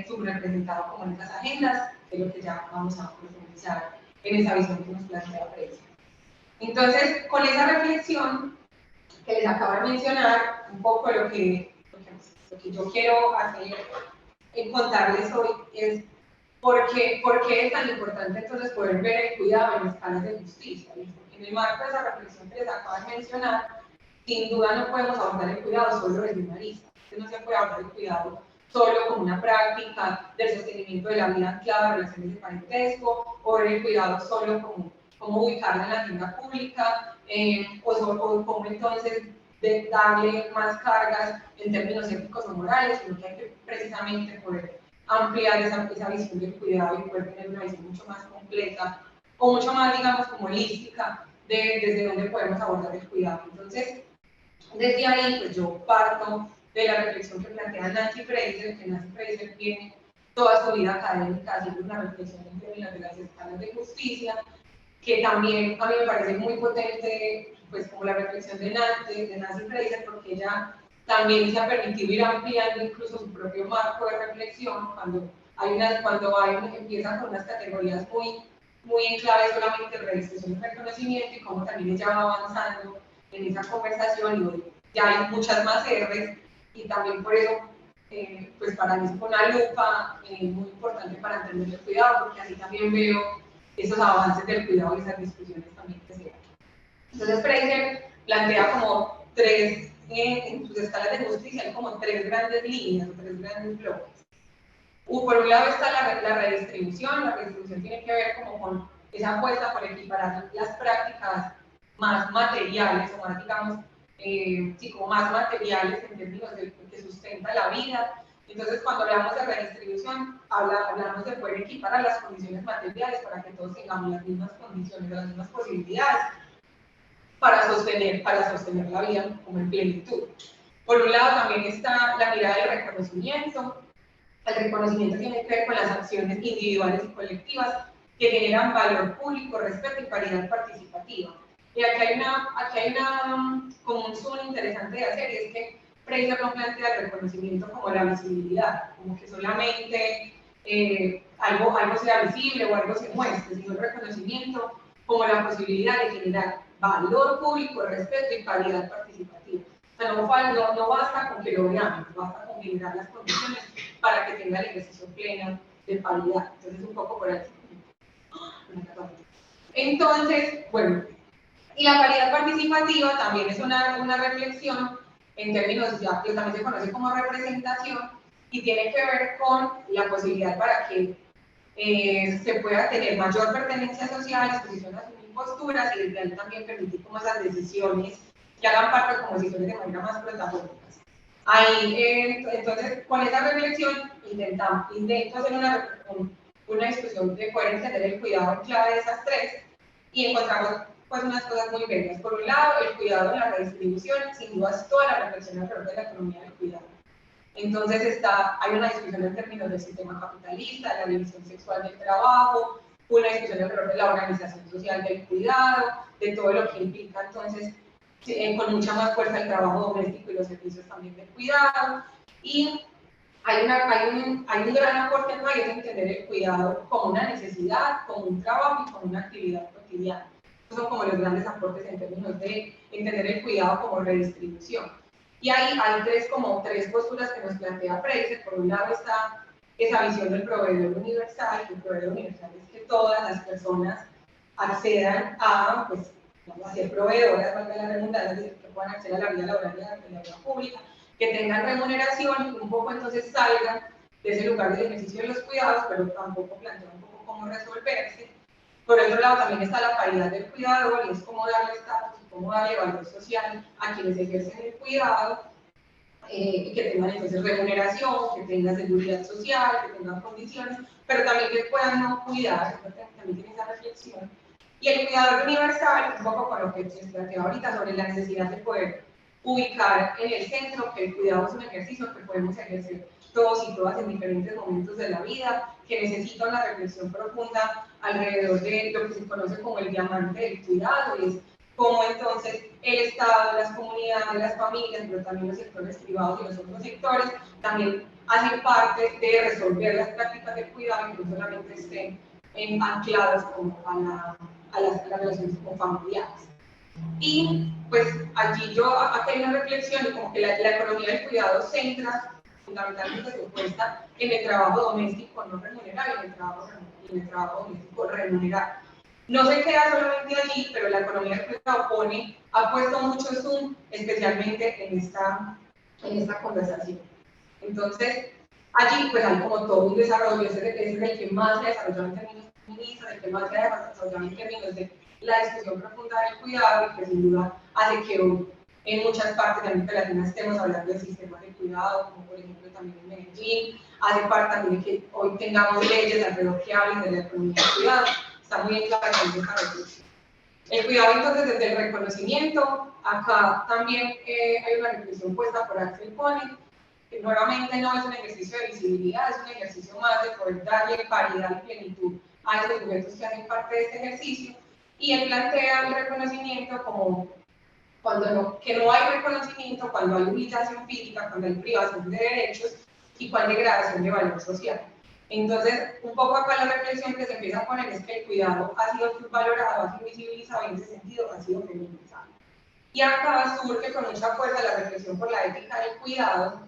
subrepresentado como en estas agendas, que es lo que ya vamos a profundizar en esa visión que nos plantea Prensa. Entonces, con esa reflexión que les acabo de mencionar, un poco lo que yo quiero hacer, contarles hoy es ¿por qué es tan importante entonces poder ver el cuidado en escalas de justicia? En el marco de esa reflexión que les acabo de mencionar, sin duda no podemos abordar el cuidado solo desde una arista. No se puede abordar el cuidado solo como una práctica del sostenimiento de la vida anclada a relaciones de parentesco, o ver el cuidado solo como ubicarla en la agenda pública, o cómo entonces darle más cargas en términos éticos o morales, sino que hay que precisamente poder ampliar esa visión del cuidado y poder tener una visión mucho más completa o mucho más, digamos, como holística desde donde podemos abordar el cuidado. Entonces, desde ahí, pues yo parto de la reflexión que plantea Nancy Fraser, que Nancy Fraser tiene toda su vida académica haciendo una reflexión en términos de las escalas de justicia, que también a mí me parece muy potente, pues como la reflexión de Nancy Fraser, porque ella también se ha permitido ir ampliando incluso su propio marco de reflexión cuando empiezan con unas categorías muy en clave solamente redistribución y reconocimiento, y como también ella va avanzando en esa conversación, y hoy ya hay muchas más R's, y también por eso, pues para mí es una lupa muy importante para entender el cuidado, porque así también veo esos avances del cuidado y esas discusiones también que se dan. Entonces Fraser plantea como tres, en sus escalas de justicia hay como tres grandes líneas, tres grandes bloques. Por un lado está la redistribución. La redistribución tiene que ver como con esa apuesta por equiparar las prácticas más materiales, o más, digamos, sí, como más materiales en términos de que sustenta la vida. Entonces, cuando hablamos de redistribución, hablamos de poder equiparar las condiciones materiales para que todos tengamos las mismas condiciones, las mismas posibilidades para sostener la vida como en plenitud. Por un lado también está la mirada del reconocimiento. El reconocimiento tiene que ver con las acciones individuales y colectivas que generan valor público, respeto y paridad participativa. Y aquí hay como un zoom interesante de hacer, y es que Fraser no plantea el reconocimiento como la visibilidad, como que solamente algo sea visible o algo se muestre, sino el reconocimiento como la posibilidad de generar valor público, respeto y paridad participativa. O sea, no basta con que lo veamos, basta con generar las condiciones para que tenga el ejercicio pleno de paridad. Entonces, un poco por ahí. Entonces, bueno, y la paridad participativa también es una reflexión en términos ya que también se conoce como representación, y tiene que ver con la posibilidad para que se pueda tener mayor pertenencia social, exposición a sus posturas, y desde ahí también permitir como esas decisiones que hagan parte como decisiones de manera más protagónicas. Ahí, entonces, con esa reflexión intento hacer una discusión de poder entender el cuidado en clave de esas tres, y encontramos pues unas cosas muy bellas. Por un lado, el cuidado en la redistribución, sin duda es toda la reflexión alrededor de la economía del cuidado. Entonces hay una discusión en términos del sistema capitalista, de la división sexual del trabajo, una discusión alrededor de la organización social del cuidado, de todo lo que implica entonces con mucha más fuerza el trabajo doméstico y los servicios también del cuidado. Y hay un gran aporte en es entender el cuidado como una necesidad, como un trabajo y como una actividad cotidiana. Estos son como los grandes aportes en términos de entender el cuidado como redistribución. Y ahí hay tres posturas que nos plantea Fraser. Por un lado está esa visión del proveedor universal, que el proveedor universal es que todas las personas accedan a, pues, vamos a ser proveedoras, valga la redundancia, es decir, que puedan acceder a la vida laboral y a la vida pública, que tengan remuneración, y un poco entonces salgan de ese lugar del ejercicio de los cuidados, pero tampoco plantea un poco cómo resolverse. Por otro lado también está la paridad del cuidador, y es cómo darle estatus y cómo darle valor social a quienes ejercen el cuidado, que tengan entonces remuneración, que tengan seguridad social, que tengan condiciones, pero también que puedan no cuidar, también tiene esa reflexión. Y el cuidador universal, un poco con lo que se plantea ahorita sobre la necesidad de poder ubicar en el centro que el cuidado es un ejercicio que podemos ejercer todos y todas en diferentes momentos de la vida, que necesita una reflexión profunda alrededor de lo que se conoce como el diamante del cuidado, y es cómo entonces el Estado, las comunidades, las familias, pero también los sectores privados y los otros sectores también hacen parte de resolver las prácticas de cuidado, y no solamente estén ancladas como a las relaciones con familiares. Y pues allí acá hay una reflexión, y como que la economía del cuidado centra fundamentalmente se opuesta en el trabajo doméstico no remunerado y en el trabajo doméstico remunerado. No se queda solamente allí, pero la economía del cuidado ha puesto mucho zoom, especialmente en esta conversación. Entonces, allí pues hay como todo un desarrollo, ese es el que más se ha desarrollado en términos feministas, el que más se ha desarrollado en términos de la discusión profunda del cuidado y que sin duda hace que hoy en muchas partes de América Latina estemos hablando de sistemas de cuidado, como por ejemplo también en Medellín, hace parte también de que hoy tengamos leyes alrededor que hablen de la economía del cuidado, está muy en claro con esa reflexión. El cuidado entonces desde el reconocimiento, acá también hay una reflexión puesta por Axel Pony, que nuevamente no es un ejercicio de visibilidad, es un ejercicio más de poder darle paridad y plenitud a los sujetos que hacen parte de este ejercicio, y él plantea el reconocimiento como que no hay reconocimiento cuando hay humillación física, cuando hay privación de derechos y cuando hay degradación de valor social. Entonces, un poco acá la reflexión que se empieza a poner es que el cuidado ha sido subvalorado, ha sido visibilizado y en ese sentido ha sido feminizado. Y acá surge con mucha fuerza la reflexión por la ética del cuidado,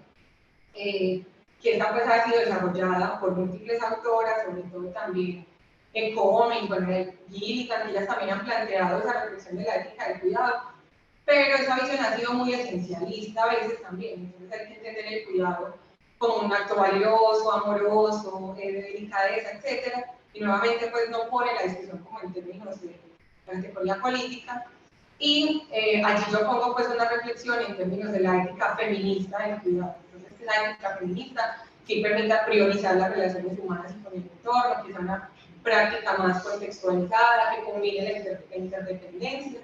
que esta pues ha sido desarrollada por múltiples autoras, sobre todo también en Comen, bueno, Gilligan, ellas también han planteado esa reflexión de la ética del cuidado, pero esa visión ha sido muy esencialista a veces también, entonces hay que entender el cuidado como un acto valioso, amoroso, de delicadeza, etc. Y nuevamente pues no pone la discusión como en términos de la categoría política. Y allí yo pongo pues una reflexión en términos de la ética feminista del cuidado. Entonces la ética feminista sí permite priorizar las relaciones humanas y con el entorno, que sea una práctica más contextualizada, que combine la interdependencia.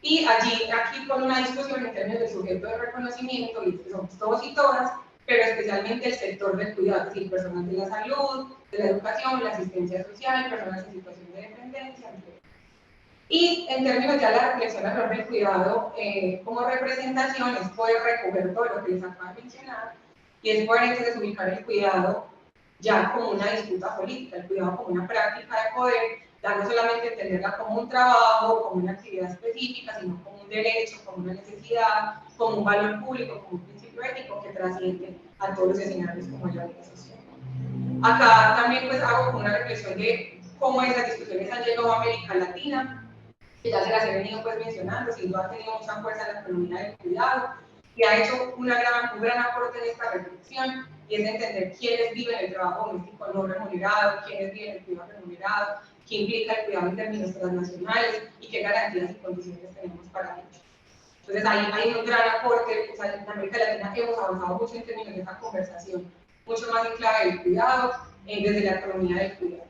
Y aquí con una discusión en términos de sujeto de reconocimiento, y que somos todos y todas, pero especialmente el sector del cuidado, es decir, personas de la salud, de la educación, la asistencia social, personas en situación de dependencia, etc. Y en términos ya de la reflexión alrededor del cuidado, como representación es poder recoger todo lo que les acabo de mencionar, y es poder entonces ubicar el cuidado ya como una disputa política, el cuidado como una práctica de poder, ya no solamente entenderla como un trabajo, como una actividad específica, sino como un derecho, como una necesidad, como un valor público, como un principio ético que trasciende a todos los escenarios como la vida social. Acá también pues hago como una reflexión de cómo esas discusiones han llegado a América Latina, que ya se las he venido pues mencionando, sin duda ha tenido mucha fuerza en la economía del cuidado y ha hecho un gran aporte en esta reflexión, y es entender quiénes viven el trabajo doméstico no remunerado, quiénes viven el cuidado remunerado, qué implica el cuidado en términos transnacionales y qué garantías y condiciones tenemos para ello. Entonces ahí hay un gran aporte, o sea, en América Latina hemos avanzado mucho en términos de esta conversación, mucho más en clave del cuidado, desde la economía del cuidado.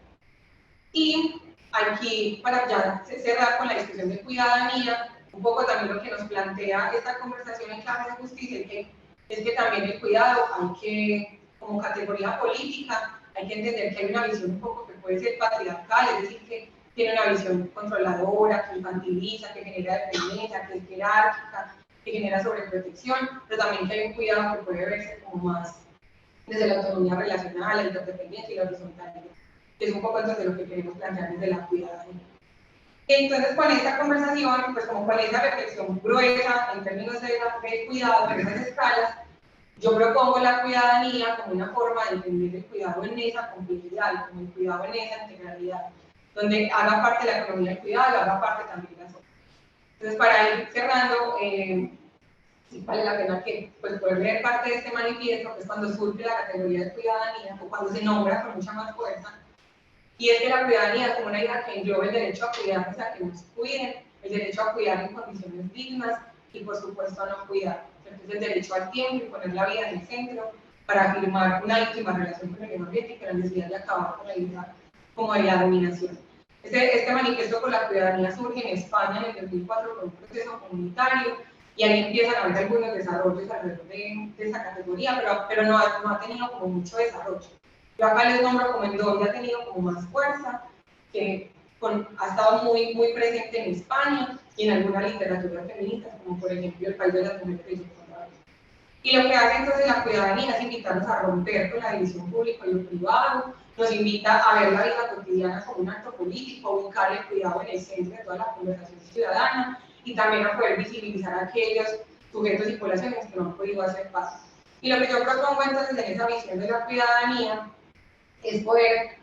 Y aquí, para ya cerrar con la discusión de cuidadanía, un poco también lo que nos plantea esta conversación en clave de justicia es que también el cuidado hay que, como categoría política, hay que entender que hay una visión un poco que puede ser patriarcal, es decir, que tiene una visión controladora, que infantiliza, que genera dependencia, que es jerárquica, que genera sobreprotección, pero también que hay un cuidado que puede verse como más desde la autonomía relacional, la interdependencia y la horizontalidad, que es un poco entonces lo que queremos plantear desde la cuidadanía. Entonces, con esta conversación, pues como con esa reflexión gruesa en términos de cuidado, en esas escalas, yo propongo la cuidadanía como una forma de entender el cuidado en esa complejidad, como el cuidado en esa integralidad, donde haga parte la economía del cuidado, haga parte también la sociedad. Entonces, para ir cerrando, sí vale la pena que pues, poder leer parte de este manifiesto, que es cuando surge la categoría de cuidadanía, o cuando se nombra con mucha más fuerza, y es que la cuidadanía es como una idea que engloba el derecho a cuidarnos, a que nos cuiden, el derecho a cuidar en condiciones dignas y por supuesto a no cuidar. Entonces el derecho al tiempo y poner la vida en el centro para afirmar una íntima relación con el medio ambiente y con la necesidad de acabar con la idea como de la dominación. Este manifiesto por la cuidadanía surge en España en el 2004 con un proceso comunitario y ahí empiezan a haber algunos desarrollos alrededor de esa categoría, pero no ha tenido como mucho desarrollo. Yo acá les nombro como en donde ha tenido como más fuerza, que ha estado muy, muy presente en España y en alguna literatura feminista, como por ejemplo El País de las Mujeres de Yucatán. Y lo que hace entonces la cuidadanía es invitarnos a romper con la división público y lo privado, nos invita a ver la vida cotidiana como un acto político, a buscar el cuidado en el centro de toda la conversación ciudadana y también a poder visibilizar a aquellos sujetos y poblaciones que no han podido hacer parte. Y lo que yo propongo entonces en esa visión de la cuidadanía es poder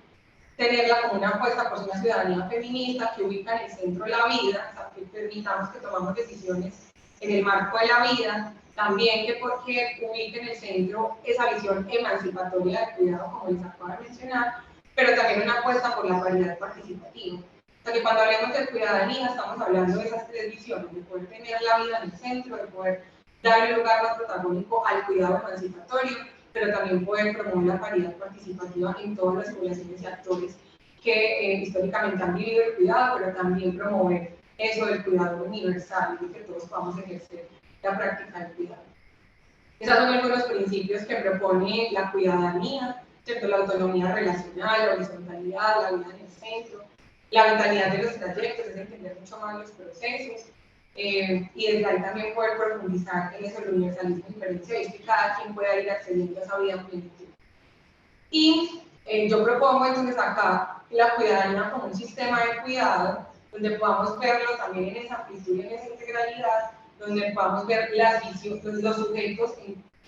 tenerla como una apuesta por una ciudadanía feminista que ubica en el centro la vida, o sea, que permitamos que tomamos decisiones en el marco de la vida, también que porque ubique en el centro esa visión emancipatoria del cuidado, como les acabo de mencionar, pero también una apuesta por la paridad participativa. O sea, que cuando hablemos de ciudadanía estamos hablando de esas tres visiones, de poder tener la vida en el centro, de poder darle un lugar más protagónico al cuidado emancipatorio, pero también poder promover la paridad participativa en todas las poblaciones y actores que históricamente han vivido el cuidado, pero también promover eso del cuidado universal, y que todos podamos ejercer la práctica del cuidado. Esos son algunos principios que propone la cuidadanía, ¿cierto? La autonomía relacional, la horizontalidad, la vida en el centro, la vitalidad de los trayectos, es entender mucho más los procesos, y desde ahí también poder profundizar en eso del universalismo diferencial, y que cada quien pueda ir accediendo a esa vida en plenitud. Y yo propongo entonces acá la cuidadanía como un sistema de cuidado, donde podamos verlo también en esa amplitud y en esa integralidad, donde podamos ver los sujetos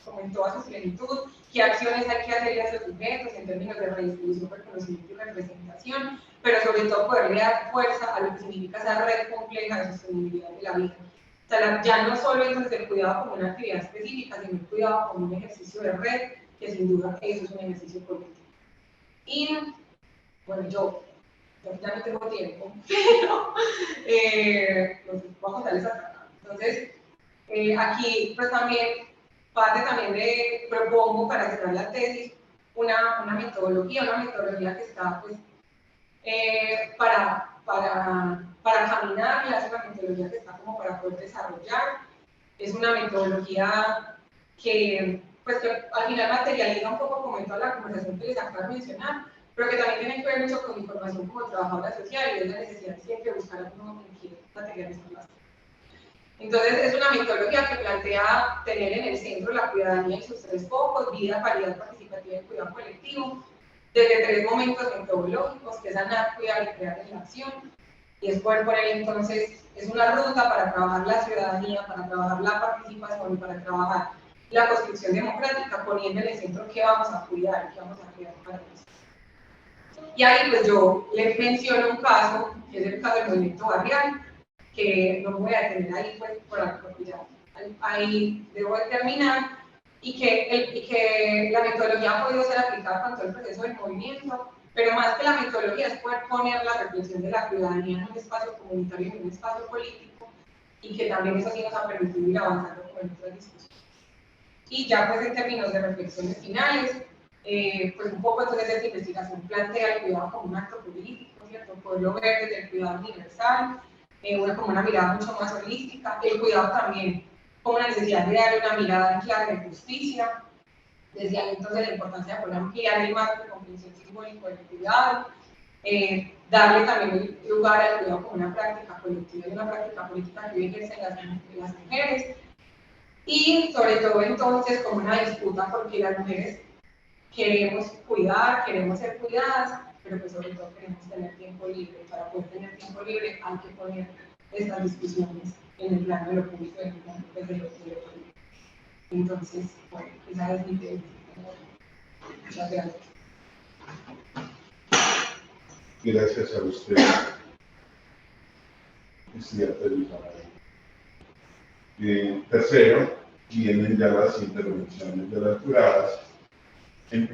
como en toda su plenitud, qué acciones hay que hacerle a esos sujetos en términos de redistribución, reconocimiento y representación, pero sobre todo poderle dar fuerza a lo que significa esa red compleja de sostenibilidad de la vida. O sea, ya no solo entonces el cuidado como una actividad específica, sino el cuidado como un ejercicio de red, que sin duda eso es un ejercicio político. Y bueno, yo ya no tengo tiempo, pero vamos a darles acá. Entonces, aquí pues también, parte también de, propongo para cerrar la tesis, una metodología que está pues para caminar, y es una metodología que está como para poder desarrollar. Es una metodología que, pues, que al final materializa un poco como en toda la conversación que les acabo de mencionar, pero que también tiene que ver mucho con mi formación como trabajadora social y es la necesidad siempre de buscar algo que materializar las cosas. Entonces, es una metodología que plantea tener en el centro la ciudadanía en sus tres focos: vida, paridad participativa y cuidado colectivo, desde tres momentos metodológicos, que es sanar, cuidar y crear en la acción. Y es poder poner entonces, es una ruta para trabajar la ciudadanía, para trabajar la participación y para trabajar la construcción democrática, poniendo en el centro qué vamos a cuidar, qué vamos a cuidar para eso. Y ahí pues yo les menciono un caso, que es el caso del movimiento barrial, que no me voy a detener ahí pues porque ya ahí debo de terminar, y que la metodología ha podido ser aplicada con todo el proceso del movimiento, pero más que la metodología es poder poner la reflexión de la ciudadanía en un espacio comunitario, en un espacio político, y que también eso sí nos ha permitido ir avanzando con otras discusiones. Y ya pues en términos de reflexiones finales, pues un poco entonces esta investigación plantea el cuidado como un acto político, ¿cierto? Poderlo ver desde el cuidado universal, como una mirada mucho más holística, el cuidado también como una necesidad de darle una mirada clara de justicia, desde ahí entonces la importancia de poder ampliar el marco de comprensión simbólico del cuidado, darle también lugar al cuidado como una práctica colectiva y una práctica política que hoy ejercen las mujeres, y sobre todo entonces como una disputa porque las mujeres queremos cuidar, queremos ser cuidadas, pero pues sobre todo queremos tener tiempo libre. Para poder tener tiempo libre hay que poner estas discusiones en el plano de lo público y en el plano pues, de lo político. Entonces, bueno, esa es mi tesis. Muchas gracias. Gracias a usted, estudiante Luis María. Tercero, vienen ya las intervenciones de las juradas. En un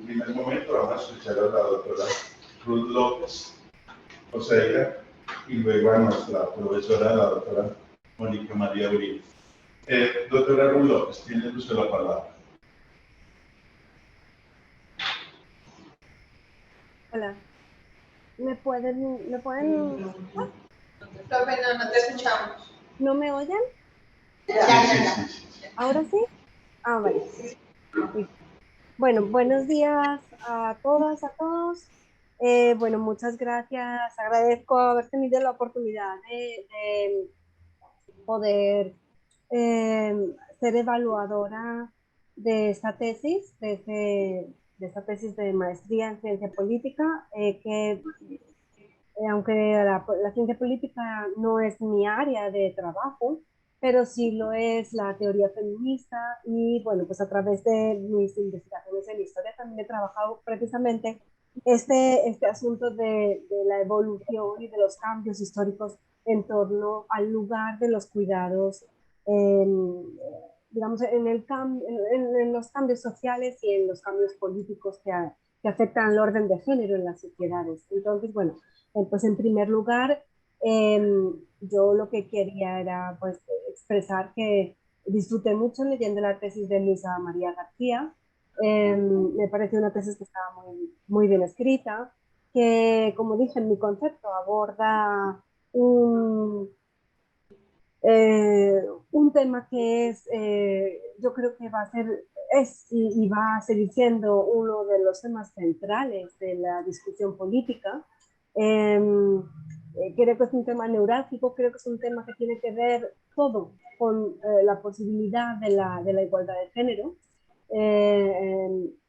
primer momento vamos a escuchar a la doctora Ruth López Oseira y luego a nuestra profesora, la doctora Mónica María Uribe. Doctora Ruth López, tiene usted la palabra. Hola. ¿Me pueden? No te escuchamos. ¿No me oyen? Sí. ¿Ahora sí? Ah, vale. Sí. Bueno, buenos días a todas, a todos. Bueno, muchas gracias. Agradezco haber tenido la oportunidad de poder ser evaluadora de esta tesis, de esta tesis de maestría en ciencia política, que aunque la ciencia política no es mi área de trabajo, pero sí lo es la teoría feminista y bueno, pues a través de mis investigaciones en historia también he trabajado precisamente este asunto de la evolución y de los cambios históricos en torno al lugar de los cuidados, digamos, en los cambios sociales y en los cambios políticos que afectan al orden de género en las sociedades. Entonces, bueno, pues en primer lugar, yo lo que quería era pues expresar que disfruté mucho leyendo la tesis de Luisa María García. Me pareció una tesis que estaba muy bien escrita, que como dije en mi concepto aborda un, un tema que es, yo creo que va a ser, y va a seguir siendo uno de los temas centrales de la discusión política. Creo que es un tema neurálgico, creo que es un tema que tiene que ver todo con la posibilidad de la igualdad de género,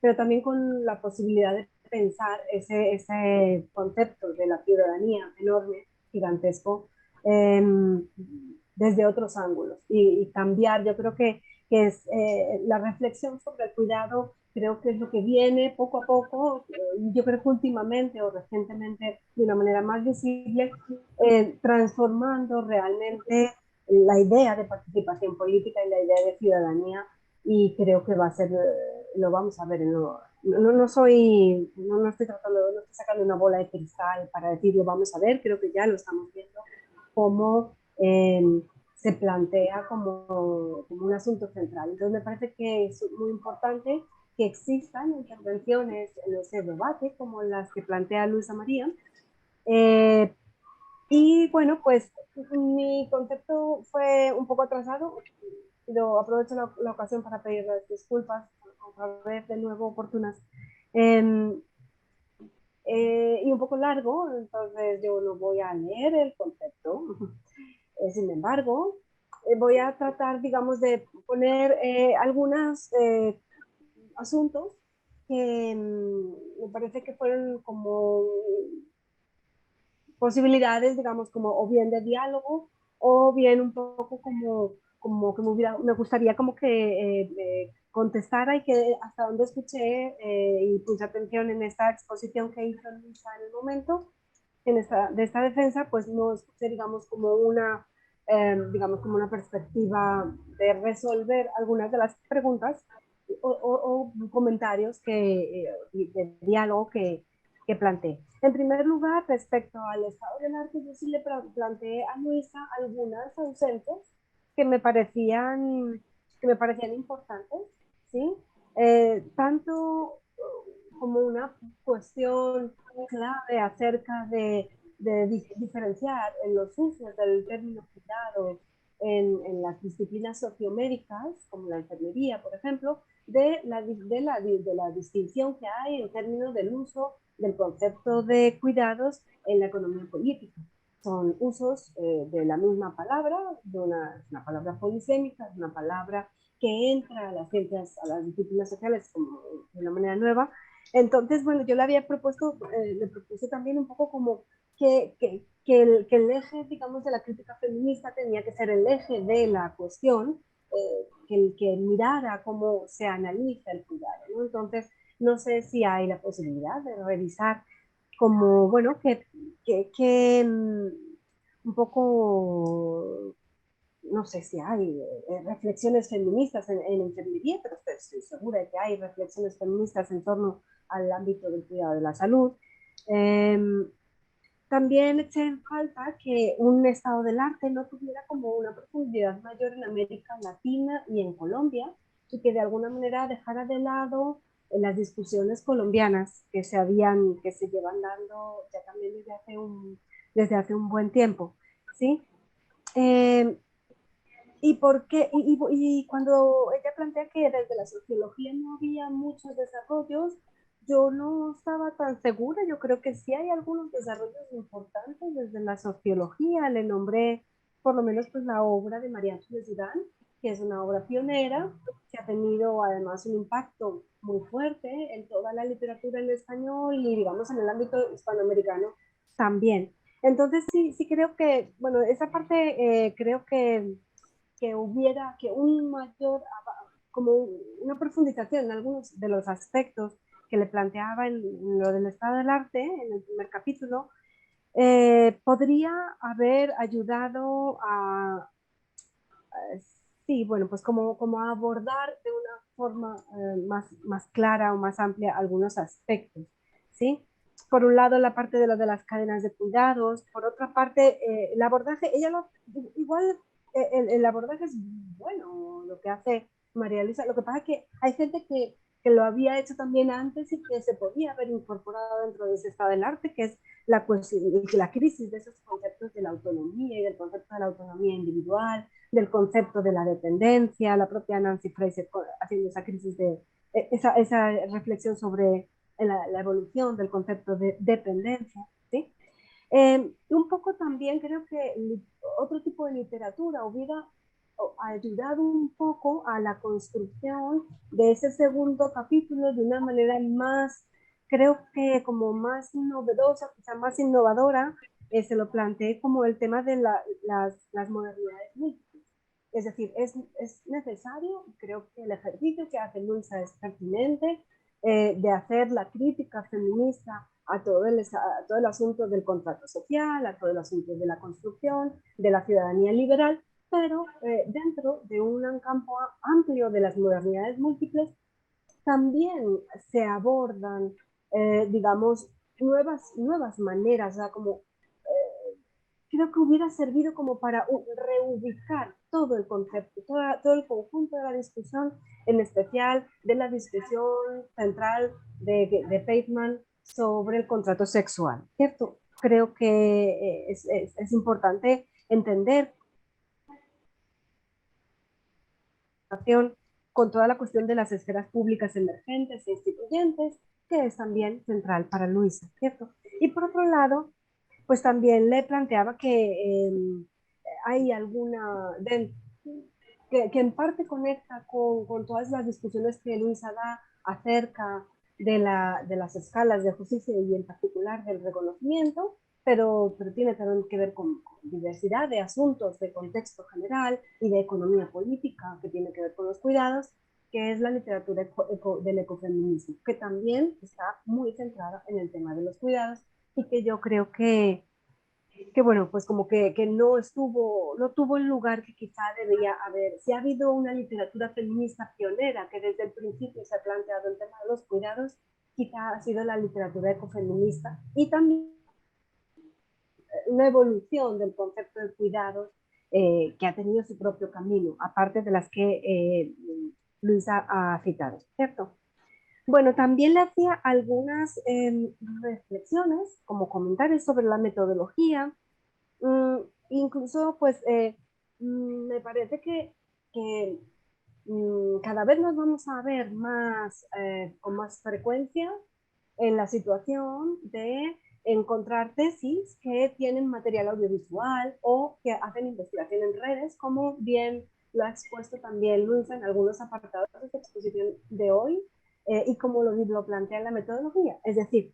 pero también con la posibilidad de pensar ese concepto de la ciudadanía enorme, gigantesco, eh, desde otros ángulos y cambiar. Yo creo que es la reflexión sobre el cuidado, creo que es lo que viene poco a poco, yo creo que últimamente o recientemente de una manera más visible, transformando realmente la idea de participación política y la idea de ciudadanía, y creo que va a ser, lo vamos a ver en lo, no estoy tratando, no estoy sacando una bola de cristal para decir lo vamos a ver, creo que ya lo estamos viendo como se plantea como un asunto central. Entonces me parece que es muy importante que existan intervenciones en ese debate como las que plantea Luisa María. Eh, y bueno, pues mi concepto fue un poco atrasado, pero aprovecho la ocasión para pedir las disculpas otra vez de nuevo oportunas. Eh, y un poco largo, entonces yo no voy a leer el concepto. Sin embargo, voy a tratar, digamos, de poner algunos asuntos que me parece que fueron como posibilidades, digamos, como o bien de diálogo o bien un poco como que me gustaría como que contestara y que hasta donde escuché y puse atención en esta exposición que hizo Luisa en el momento, de esta defensa, pues no escuché, digamos, como una perspectiva de resolver algunas de las preguntas o comentarios de diálogo que planteé. En primer lugar, respecto al estado del arte, yo sí le planteé a Luisa algunas ausencias que me parecían, que me parecían importantes, ¿sí? Tanto como una cuestión clave acerca de diferenciar en los usos del término cuidado en las disciplinas sociomédicas, como la enfermería, por ejemplo, de la distinción que hay en términos del uso del concepto de cuidados en la economía política. Son usos de la misma palabra, una palabra polisémica, una palabra que entra a las ciencias, a las disciplinas sociales como de una manera nueva. Entonces, bueno, yo le había propuesto, le propuse también un poco como que el eje, digamos, de la crítica feminista tenía que ser el eje de la cuestión, que mirara cómo se analiza el cuidado, ¿no? Entonces, no sé si hay la posibilidad de revisar como, bueno, un poco, no sé si hay reflexiones feministas en enfermería, pero estoy segura de que hay reflexiones feministas en torno al ámbito del cuidado de la salud. Eh, También eché en falta que un estado del arte no tuviera como una profundidad mayor en América Latina y en Colombia, y que de alguna manera dejara de lado las discusiones colombianas que se llevan dando ya también desde hace un buen tiempo, ¿sí? Eh, y cuando ella plantea que desde la sociología no había muchos desarrollos, yo no estaba tan segura. Yo creo que sí hay algunos desarrollos importantes desde la sociología. Le nombré por lo menos pues la obra de María Ángeles Durán, que es una obra pionera, que ha tenido además un impacto muy fuerte en toda la literatura en español y digamos en el ámbito hispanoamericano también. Entonces sí creo que, bueno, esa parte creo que que hubiera que un mayor, como una profundización en algunos de los aspectos que le planteaba en lo del estado del arte, en el primer capítulo, podría haber ayudado a, sí, bueno, pues como a abordar de una forma más clara o más amplia algunos aspectos, ¿sí? Por un lado, la parte de lo de las cadenas de cuidados, por otra parte, el abordaje, igual el abordaje es bueno, lo que hace María Luisa, lo que pasa es que hay gente que lo había hecho también antes y que se podía haber incorporado dentro de ese estado del arte, que es la crisis de esos conceptos de la autonomía y del concepto de la autonomía individual, del concepto de la dependencia, la propia Nancy Fraser haciendo esa crisis esa reflexión sobre la evolución del concepto de dependencia, ¿sí? Un poco también creo que otro tipo de literatura hubiera ayudado un poco a la construcción de ese segundo capítulo de una manera más, creo que como más novedosa, quizá más innovadora, se lo planteé como el tema de las modernidades múltiples. Es decir, es necesario, creo que el ejercicio que hace Luisa es pertinente, de hacer la crítica feminista a todo el asunto del contrato social, a todo el asunto de la construcción, de la ciudadanía liberal, pero dentro de un campo amplio de las modernidades múltiples también se abordan, digamos, nuevas maneras, o sea, como creo que hubiera servido como para reubicar todo el concepto, todo el conjunto de la discusión, en especial de la discusión central de Pateman sobre el contrato sexual, ¿cierto? Creo que es importante entender con toda la cuestión de las esferas públicas emergentes e instituyentes, que es también central para Luisa, ¿cierto? Y por otro lado, pues también le planteaba que hay alguna, que en parte conecta con todas las discusiones que Luisa da acerca de las escalas de justicia y en particular del reconocimiento, pero tiene también que ver con diversidad de asuntos de contexto general y de economía política que tiene que ver con los cuidados, que es la literatura del ecofeminismo, que también está muy centrada en el tema de los cuidados y que yo creo que bueno, pues como que no tuvo el lugar que quizá debía haber. Si ha habido una literatura feminista pionera que desde el principio se ha planteado el tema de los cuidados, quizá ha sido la literatura ecofeminista y también una evolución del concepto de cuidados que ha tenido su propio camino, aparte de las que Luisa ha citado, ¿cierto? Bueno, también le hacía algunas reflexiones como comentarios sobre la metodología. Mm, incluso, pues, me parece que cada vez nos vamos a ver más, con más frecuencia en la situación de encontrar tesis que tienen material audiovisual o que hacen investigación en redes, como bien lo ha expuesto también Luisa en algunos apartados de esta exposición de hoy, y como lo plantea en la metodología. Es decir,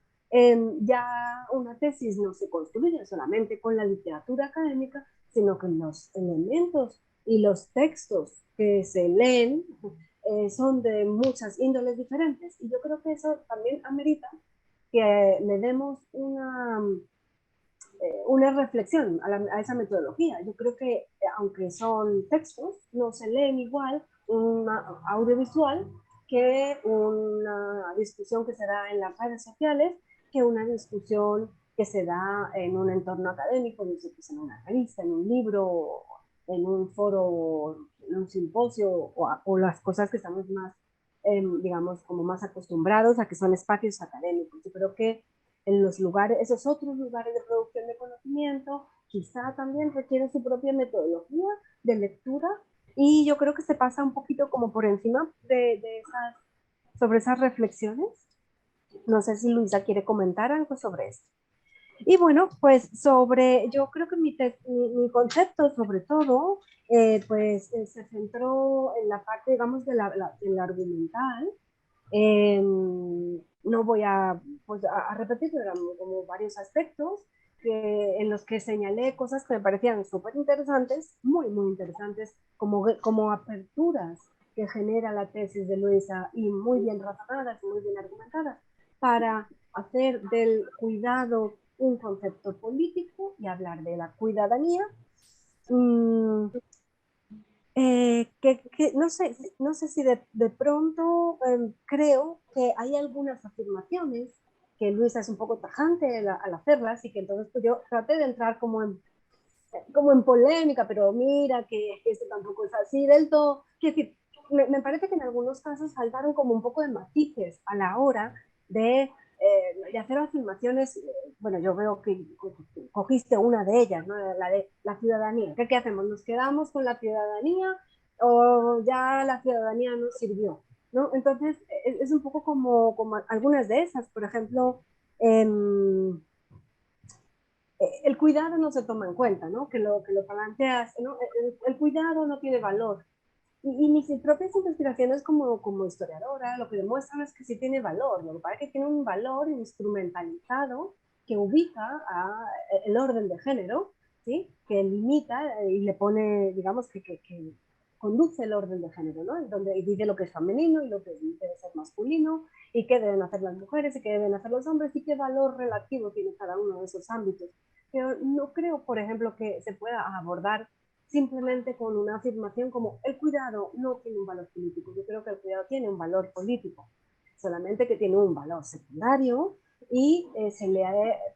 ya una tesis no se construye solamente con la literatura académica, sino que los elementos y los textos que se leen son de muchas índoles diferentes. Y yo creo que eso también amerita que le demos una reflexión a esa metodología. Yo creo que aunque son textos, no se leen igual un audiovisual que una discusión que se da en las redes sociales, que una discusión que se da en un entorno académico, no sé, pues en una revista, en un libro, en un foro, en un simposio, o las cosas que estamos más, digamos, como más acostumbrados a que son espacios académicos. Yo creo que en los lugares, esos otros lugares de producción de conocimiento, quizá también requieren su propia metodología de lectura y yo creo que se pasa un poquito como por encima sobre esas reflexiones. No sé si Luisa quiere comentar algo sobre esto. Y bueno, pues yo creo que mi concepto sobre todo, se centró en la parte, digamos, de la argumental. No voy a, pues, a repetir, pero eran como varios aspectos. en los que señalé cosas que me parecían súper interesantes, muy, muy interesantes, como aperturas que genera la tesis de Luisa y muy bien razonadas y muy bien argumentadas para hacer del cuidado un concepto político y hablar de la cuidadanía. No sé si de pronto creo que hay algunas afirmaciones que Luisa es un poco tajante al hacerlas y que entonces pues yo traté de entrar como en polémica, pero mira que esto tampoco es así del todo. Quiero decir, me parece que en algunos casos faltaron como un poco de matices a la hora de hacer afirmaciones. Bueno, yo veo que cogiste una de ellas, ¿no? La de la ciudadanía. ¿Qué hacemos? ¿Nos quedamos con la ciudadanía o ya la ciudadanía nos sirvió? ¿No? Entonces, es un poco como algunas de esas. Por ejemplo, el cuidado no se toma en cuenta, ¿no? Que lo planteas, ¿no? El cuidado no tiene valor. Y mis propias investigaciones como historiadora lo que demuestran es que sí tiene valor. Lo que pasa es que tiene un valor instrumentalizado que ubica el orden de género, ¿sí? Que limita y le pone, digamos, que conduce el orden de género, ¿no? Donde dice lo que es femenino y lo que debe ser masculino y qué deben hacer las mujeres y qué deben hacer los hombres y qué valor relativo tiene cada uno de esos ámbitos. Pero no creo, por ejemplo, que se pueda abordar simplemente con una afirmación como el cuidado no tiene un valor político. Yo creo que el cuidado tiene un valor político, solamente que tiene un valor secundario y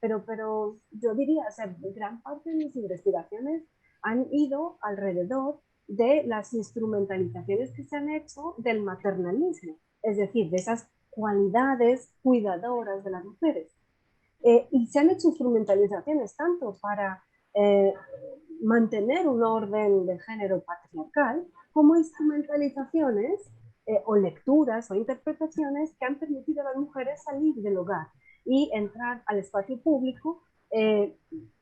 pero yo diría, o sea, gran parte de mis investigaciones han ido alrededor de las instrumentalizaciones que se han hecho del maternalismo, es decir, de esas cualidades cuidadoras de las mujeres. Y se han hecho instrumentalizaciones tanto para eh, mantener un orden de género patriarcal, como instrumentalizaciones o lecturas o interpretaciones que han permitido a las mujeres salir del hogar y entrar al espacio público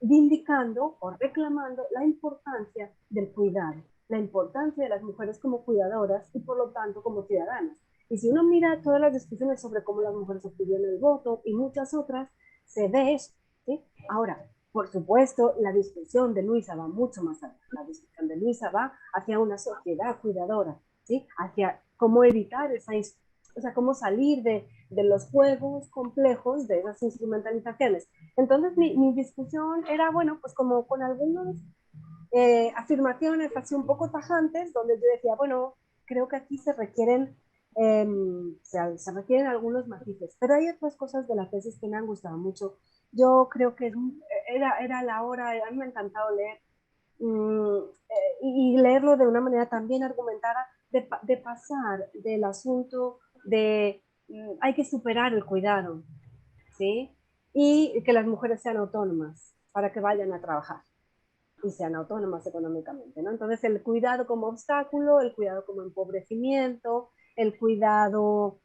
vindicando o reclamando la importancia del cuidado, la importancia de las mujeres como cuidadoras y por lo tanto como ciudadanas. Y si uno mira todas las discusiones sobre cómo las mujeres obtuvieron el voto y muchas otras, se ve eso, ¿sí? Ahora, por supuesto, la discusión de Luisa va mucho más allá. La discusión de Luisa va hacia una sociedad cuidadora, ¿sí? Hacia cómo evitar o sea, cómo salir de los juegos complejos de esas instrumentalizaciones. Entonces, mi discusión era, bueno, pues como con algunas afirmaciones así un poco tajantes, donde yo decía, bueno, creo que aquí se requieren algunos matices, pero hay otras cosas de la tesis que me han gustado mucho. Yo creo que era la hora, a mí me ha encantado leer y leerlo de una manera también argumentada, de pasar del asunto de hay que superar el cuidado, ¿sí? Y que las mujeres sean autónomas para que vayan a trabajar y sean autónomas económicamente, ¿no? Entonces, el cuidado como obstáculo, el cuidado como empobrecimiento, el cuidado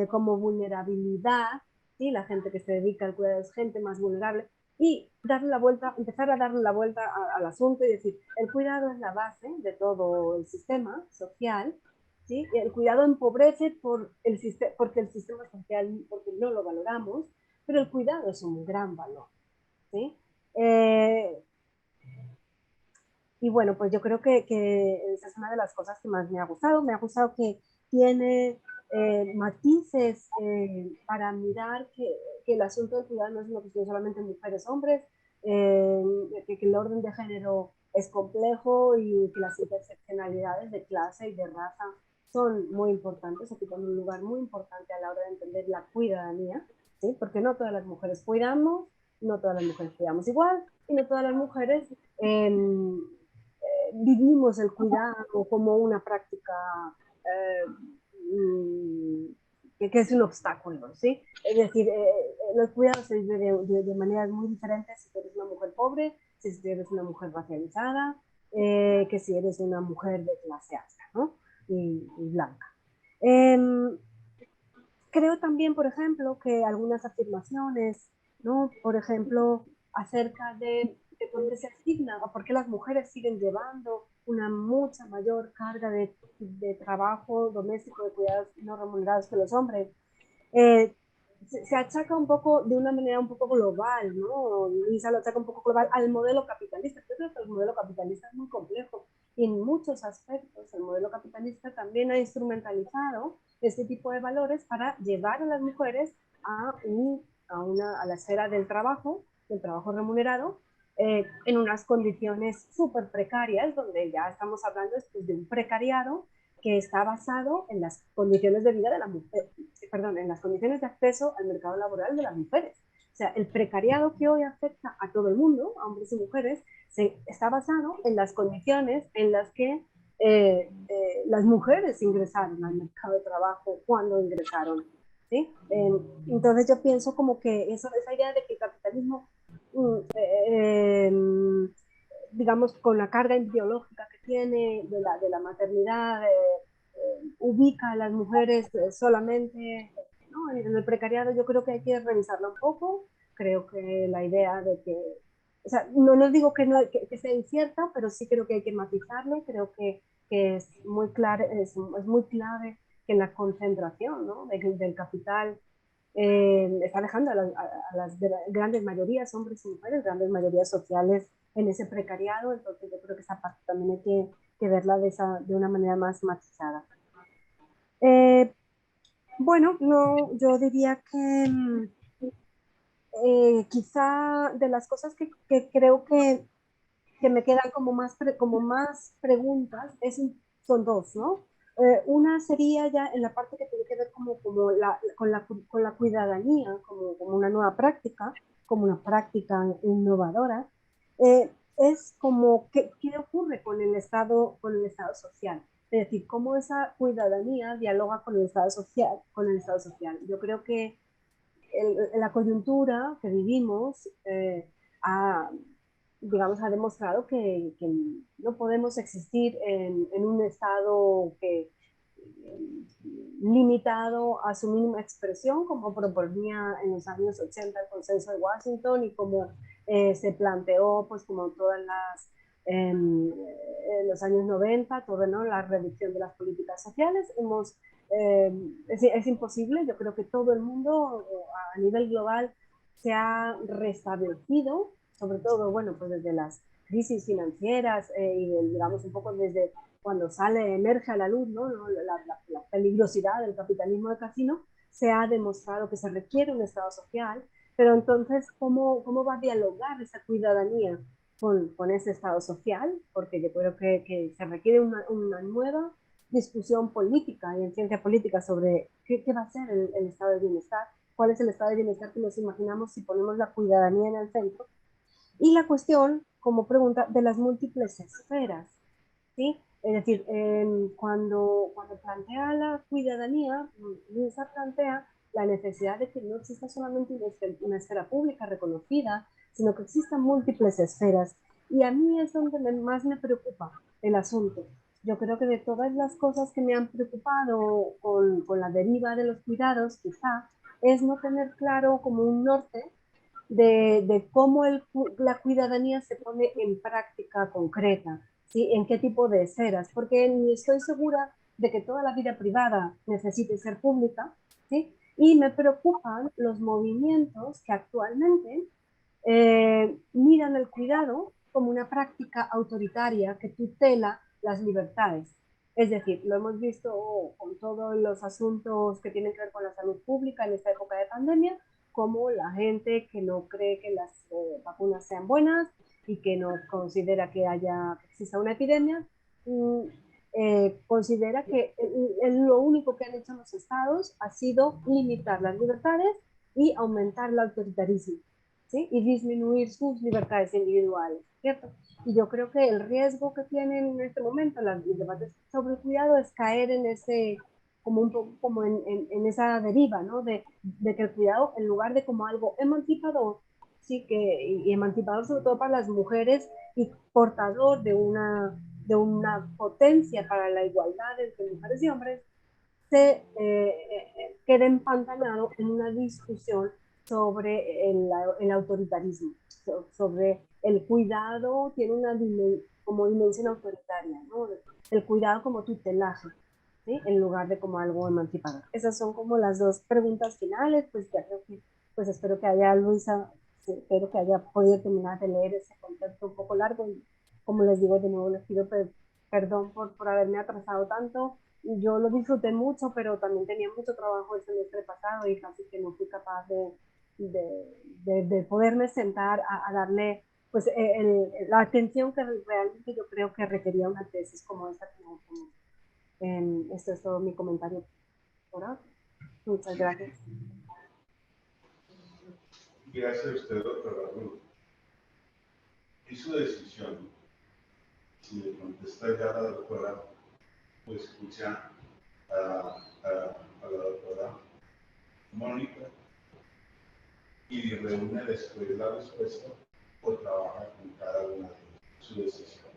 como vulnerabilidad, ¿sí? La gente que se dedica al cuidado es gente más vulnerable, y darle la vuelta, empezar a darle la vuelta al asunto y decir, el cuidado es la base de todo el sistema social, ¿sí? Y el cuidado empobrece porque el sistema social, porque no lo valoramos, pero el cuidado es un gran valor, ¿sí? Y bueno, pues yo creo que esa es una de las cosas que más me ha gustado. Me ha gustado que tiene matices para mirar que el asunto del cuidado no es una cuestión solamente de mujeres-hombres, que el orden de género es complejo y que las interseccionalidades de clase y de raza son muy importantes, ocupan un lugar muy importante a la hora de entender la cuidadanía, ¿sí? Porque no todas las mujeres cuidamos, no todas las mujeres cuidamos igual, y no todas las mujeres vivimos el cuidado como una práctica que es un obstáculo, ¿sí? Es decir, los cuidados se viven de maneras muy diferentes si eres una mujer pobre, si eres una mujer racializada, que si eres una mujer de clase alta, ¿no? Y blanca. Creo también, por ejemplo, que algunas afirmaciones, ¿no? Por ejemplo, acerca de por qué se asigna o por qué las mujeres siguen llevando una mucha mayor carga de trabajo doméstico, de cuidados no remunerados que los hombres. se achaca un poco, de una manera un poco global, ¿no? Lisa lo achaca un poco global al modelo capitalista. Yo creo que el modelo capitalista es muy complejo y en muchos aspectos el modelo capitalista también ha instrumentalizado este tipo de valores para llevar a las mujeres a la esfera del trabajo remunerado, en unas condiciones súper precarias, donde ya estamos hablando después de un precariado que está basado en las condiciones de vida de la mujer, perdón, en las condiciones de acceso al mercado laboral de las mujeres. O sea, el precariado que hoy afecta a todo el mundo, a hombres y mujeres, está basado en las condiciones en las que las mujeres ingresaron al mercado de trabajo cuando ingresaron. ¿Sí? Entonces yo pienso como que esa idea de que el capitalismo, digamos, con la carga ideológica que tiene de la maternidad, ubica a las mujeres solamente, ¿no? En el precariado. Yo creo que hay que revisarlo un poco. Creo que la idea de que, o sea, no digo que, no, que sea incierta, pero sí creo que hay que matizarlo. Creo que es muy claro, es muy clave que la concentración, ¿no? Del capital está dejando a las grandes mayorías, hombres y mujeres, grandes mayorías sociales en ese precariado. Entonces yo creo que esa parte también hay que verla de una manera más matizada. Eh, bueno, no, yo diría que quizá de las cosas que creo que me quedan como más preguntas son dos, ¿no? Una sería ya en la parte que tiene que ver con la cuidadanía, como una nueva práctica, como una práctica innovadora. Es como, ¿qué ocurre con el Estado social? Es decir, cómo esa cuidadanía dialoga con el Estado social, con el Estado social. Yo creo que la coyuntura que vivimos ha, digamos, ha demostrado que no podemos existir en un estado limitado a su mínima expresión, como proponía en los años 80 el Consenso de Washington y como se planteó, pues como todas en los años 90, toda, ¿no?, la reducción de las políticas sociales. Es imposible. Yo creo que todo el mundo a nivel global se ha restablecido, sobre todo, bueno, pues desde las crisis financieras digamos un poco desde cuando emerge a la luz, ¿no?, la peligrosidad del capitalismo de casino. Se ha demostrado que se requiere un Estado social, pero entonces, ¿cómo va a dialogar esa ciudadanía con ese Estado social? Porque yo creo que se requiere una nueva discusión política y en ciencia política sobre qué va a ser el estado de bienestar, cuál es el estado de bienestar que nos imaginamos si ponemos la ciudadanía en el centro. Y la cuestión, como pregunta, de las múltiples esferas, ¿sí? Es decir, cuando plantea la ciudadanía, Lisa plantea la necesidad de que no exista solamente una esfera pública reconocida, sino que existan múltiples esferas. Y a mí es donde más me preocupa el asunto. Yo creo que de todas las cosas que me han preocupado con la deriva de los cuidados, quizá, es no tener claro como un norte de cómo la ciudadanía se pone en práctica concreta, ¿sí? En qué tipo de esferas, porque ni estoy segura de que toda la vida privada necesite ser pública, ¿sí? Y me preocupan los movimientos que actualmente miran el cuidado como una práctica autoritaria que tutela las libertades. Es decir, lo hemos visto con todos los asuntos que tienen que ver con la salud pública en esta época de pandemia, como la gente que no cree que las vacunas sean buenas y que no considera que exista una epidemia, considera que lo único que han hecho los estados ha sido limitar las libertades y aumentar el autoritarismo, ¿sí? Y disminuir sus libertades individuales, ¿cierto? Y yo creo que el riesgo que tienen en este momento los debates sobre el cuidado es caer en ese, como un poco como en esa deriva, ¿no? De que el cuidado, en lugar de como algo emancipador, sí, y emancipador sobre todo para las mujeres y portador de una potencia para la igualdad entre mujeres y hombres, se queda empantanado en una discusión sobre el autoritarismo, sobre el cuidado. Tiene como dimensión autoritaria, ¿no? El cuidado como tutelaje. ¿sí? En lugar de como algo emancipador. Esas son como las dos preguntas finales, pues ya creo que, pues espero que haya, Luisa, espero que haya podido terminar de leer ese concepto un poco largo y como les digo de nuevo, les pido perdón por haberme atrasado tanto. Yo lo disfruté mucho, pero también tenía mucho trabajo el semestre pasado y casi que no fui capaz de poderme sentar a darle pues la atención que realmente yo creo que requería una tesis como esta que me tenemos. Esto es todo mi comentario por ahora. Muchas gracias. Gracias a usted, doctora Ruth. Y su decisión, si le contesta ya la doctora, pues escucha a la doctora Mónica y reúne después la respuesta o trabaja con cada una de ellas, su decisión.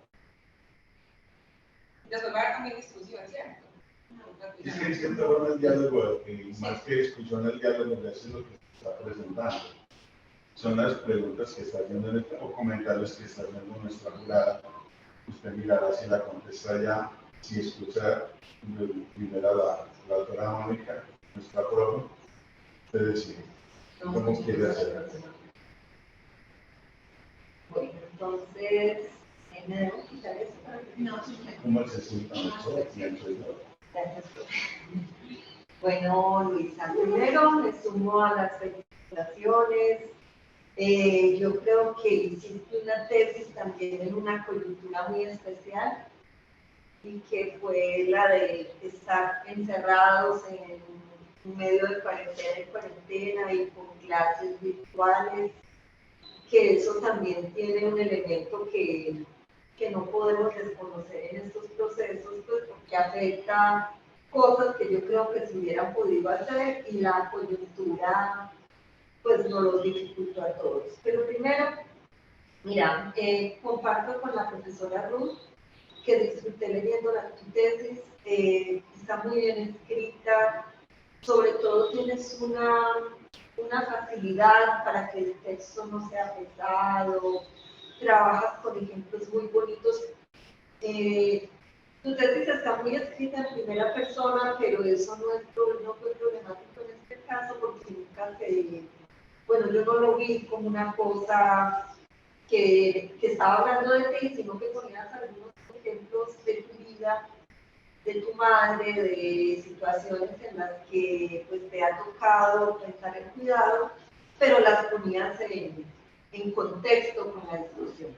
Después va a haber también discusión, ¿cierto? Es que en cierta forma el diálogo, más que discusión, el diálogo es lo que se está presentando. Son las preguntas que está haciendo o comentarios que está haciendo nuestra jurada. Usted mirará si la contesta ya, si escucha primero a la doctora Mónica, nuestra profe, usted decide cómo quiere hacerlo. Bueno, entonces, ¿me debo quitar esto? No, ¿Cómo se sienta mejor? gracias. Bueno, Luisa, primero me sumo a las felicitaciones. Yo creo que hiciste una tesis también en una coyuntura muy especial y que fue la de estar encerrados en medio de cuarentena y con clases virtuales, que eso también tiene un elemento que no podemos desconocer en estos procesos, pues porque afecta cosas que yo creo que se hubieran podido hacer y la coyuntura pues nos lo dificultó a todos. Pero primero, mira, comparto con la profesora Ruth que disfruté leyendo la tesis, está muy bien escrita, sobre todo tienes una facilidad para que el texto no sea pesado, trabajas con ejemplos muy bonitos. Tu tesis está muy escrita en primera persona, pero eso no fue problemático en este caso porque nunca bueno, yo no lo vi como una cosa que estaba hablando de ti, sino que ponías algunos ejemplos de tu vida, de tu madre, de situaciones en las que pues, te ha tocado pensar en cuidado, pero las ponías en contexto con la discusión.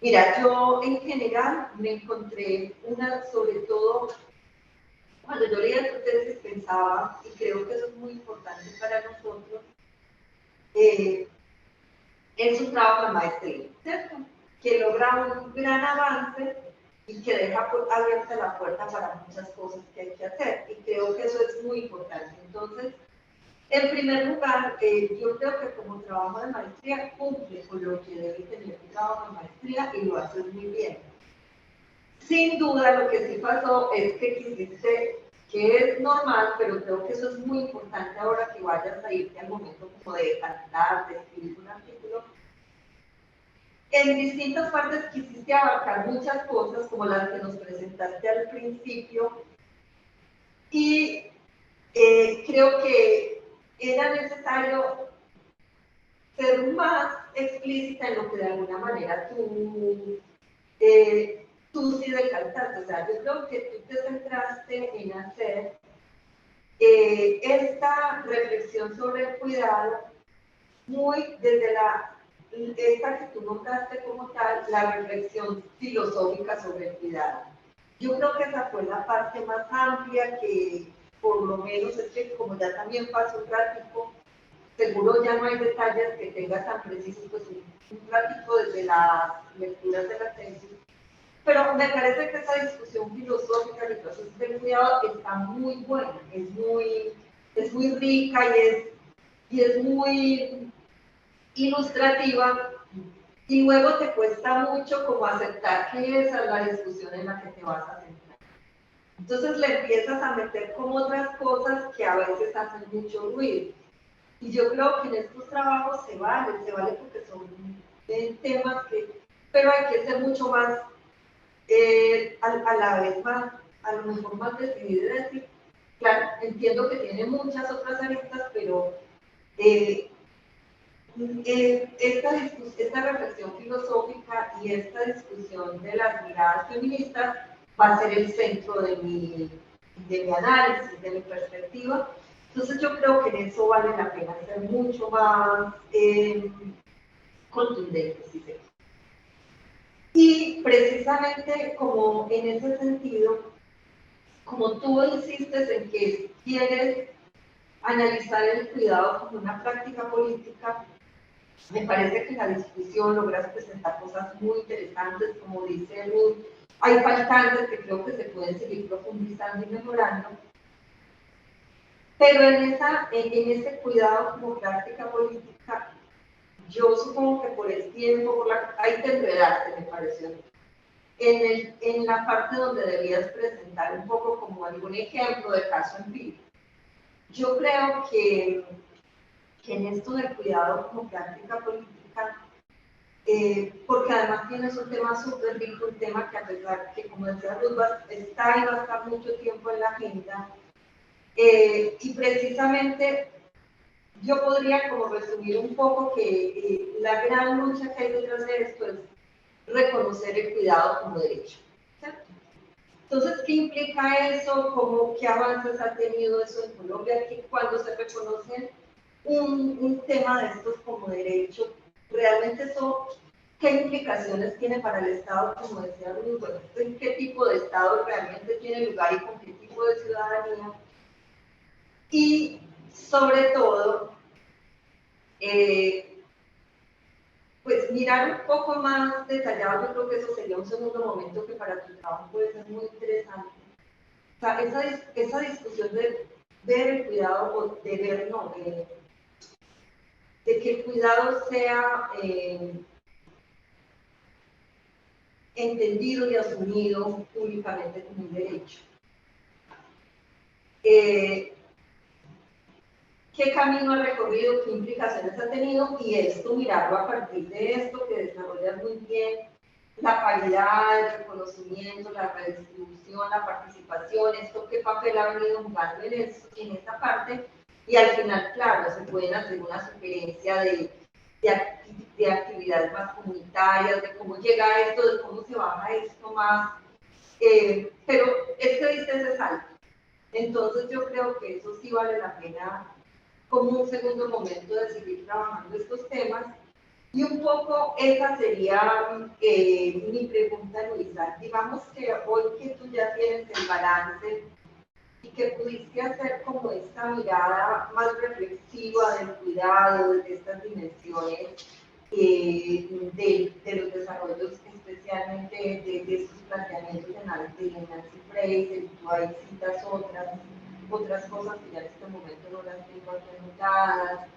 Mira, yo en general me encontré sobre todo, cuando yo leía tu tesis pensaba, y creo que eso es muy importante para nosotros, en su trabajo de maestría, ¿cierto? Que logra un gran avance y que deja abierta la puerta para muchas cosas que hay que hacer. Y creo que eso es muy importante. Entonces, en primer lugar, yo creo que como trabajo de maestría cumple con lo que debe tener un trabajo de maestría y lo haces muy bien. Sin duda, lo que sí pasó es que quisiste, que es normal, pero creo que eso es muy importante ahora que vayas a irte al momento como de cantar, de escribir un artículo. En distintas partes quisiste abarcar muchas cosas, como las que nos presentaste al principio, y creo que era necesario ser más explícita en lo que de alguna manera tú sí decaltaste. O sea, yo creo que tú te centraste en hacer esta reflexión sobre el cuidado muy desde esta que tú notaste como tal, la reflexión filosófica sobre el cuidado. Yo creo que esa fue la parte más amplia que, por lo menos, es que como ya también pasó un ratico, seguro ya no hay detalles que tengas tan precisos, pues un ratico desde las lecturas de la tesis. Pero me parece que esa discusión filosófica de procesos del cuidado está muy buena, es muy rica y es muy ilustrativa, y luego te cuesta mucho como aceptar que esa es la discusión en la que te vas a centrar. Entonces le empiezas a meter como otras cosas que a veces hacen mucho ruido. Y yo creo que en estos trabajos se vale porque son temas que, pero hay que ser mucho más, a la vez más a lo mejor más decidida de decir, claro, entiendo que tiene muchas otras aristas, pero esta reflexión filosófica y esta discusión de las miradas feministas va a ser el centro de mi análisis, de mi perspectiva. Entonces yo creo que en eso vale la pena ser mucho más contundente, si se quiere. Y precisamente como en ese sentido, como tú insistes en que quieres analizar el cuidado como una práctica política, me parece que en la discusión logras presentar cosas muy interesantes, como dice Ruth, hay faltantes que creo que se pueden seguir profundizando y mejorando, pero en ese cuidado como práctica política, yo supongo que por el tiempo, hay que enredarte, me pareció. En la parte donde debías presentar un poco como algún ejemplo de caso empírico. Yo creo que en esto del cuidado como práctica política, porque además tienes un tema súper rico, un tema que a pesar que, como decía Ruth, está y va a estar mucho tiempo en la agenda, y precisamente yo podría como resumir un poco que la gran lucha que hay detrás de esto es reconocer el cuidado como derecho, ¿cierto? Entonces, ¿qué implica eso? ¿Qué avances ha tenido eso en Colombia? Que cuando se reconoce un tema de estos como derecho, realmente eso, ¿qué implicaciones tiene para el Estado? Como decía Ruth, bueno, ¿en qué tipo de Estado realmente tiene lugar y con qué tipo de ciudadanía? Y sobre todo, pues mirar un poco más detallado, yo creo que eso sería un segundo momento que para tu trabajo puede ser muy interesante. O sea, esa discusión de ver el cuidado, o de ver, no, de que el cuidado sea entendido y asumido públicamente como un derecho. ¿Qué camino ha recorrido? ¿Qué implicaciones ha tenido? Y esto, mirarlo a partir de esto que desarrollas muy bien, la paridad, el reconocimiento, la redistribución, la participación, esto qué papel ha venido jugando en esta parte, y al final, claro, se pueden hacer una sugerencia de actividades más comunitarias, de cómo llega esto, de cómo se baja esto más, pero es que dices es alto. Entonces yo creo que eso sí vale la pena como un segundo momento de seguir trabajando estos temas. Y un poco esa sería mi pregunta, Luisa. Digamos que hoy que tú ya tienes el balance y que pudiste hacer como esta mirada más reflexiva del cuidado, de estas dimensiones, de los desarrollos, especialmente de estos planteamientos de Nancy Fraser, y tú ahí citas otras cosas que ya en este momento no las tengo aquí anotadas.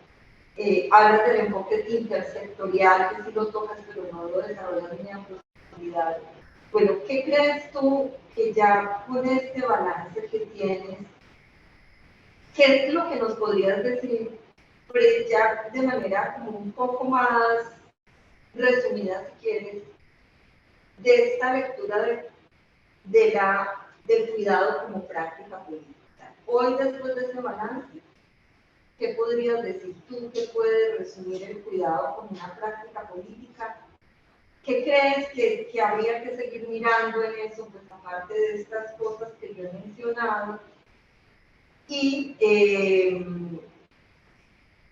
Hablas del enfoque intersectorial, que sí lo tocas, pero no lo desarrollas muy en profundidad. Bueno, ¿qué crees tú que ya con este balance que tienes, qué es lo que nos podrías decir, pues ya de manera como un poco más resumida, si quieres, de esta lectura del cuidado como práctica política? Hoy, después de este balance, ¿qué podrías decir tú que puede resumir el cuidado como una práctica política? ¿Qué crees que habría que seguir mirando en eso, pues aparte de estas cosas que yo he mencionado? Y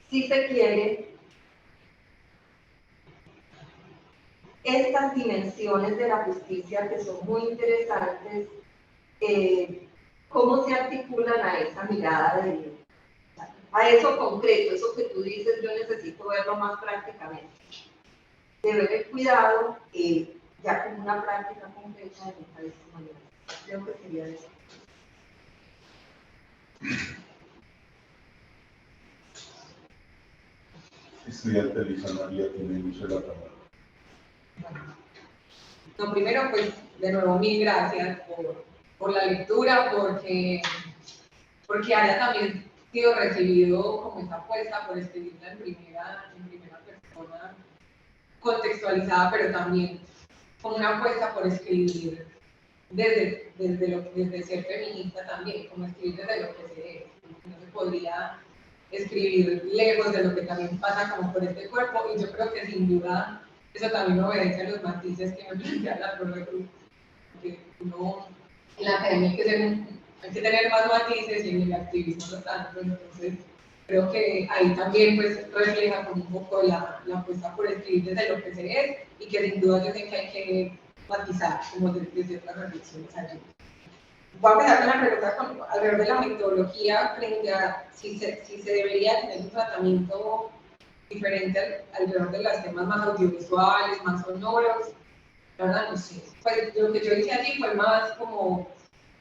si se quiere, estas dimensiones de la justicia que son muy interesantes, ¿cómo se articulan a esa mirada a eso concreto, eso que tú dices, yo necesito verlo más prácticamente? De ver el cuidado ya como una práctica concreta de mi país. Creo que sería eso. Estudiante Luisa María tiene mucho la palabra. No, primero, pues, de nuevo, mil gracias por la lectura, porque haya también sido recibido como esta apuesta por escribirla en primera persona, contextualizada, pero también como una apuesta por escribir desde ser feminista también, como escribir desde lo que se es, no se podría escribir lejos de lo que también pasa como por este cuerpo, y yo creo que sin duda eso también obedece a los matices que me plantea la profe Cruz, que uno en la academia hay que tener más matices y en el activismo no tanto, entonces creo que ahí también pues refleja como un poco la apuesta por escribir desde lo que se es, y que sin duda yo sé que hay que matizar como desde otras reflexiones allí. Voy a empezar con la pregunta alrededor de la metodología frente a si se debería tener un tratamiento diferente alrededor de los temas más audiovisuales, más sonoros. La verdad no sé. Pues lo que yo hice allí fue más como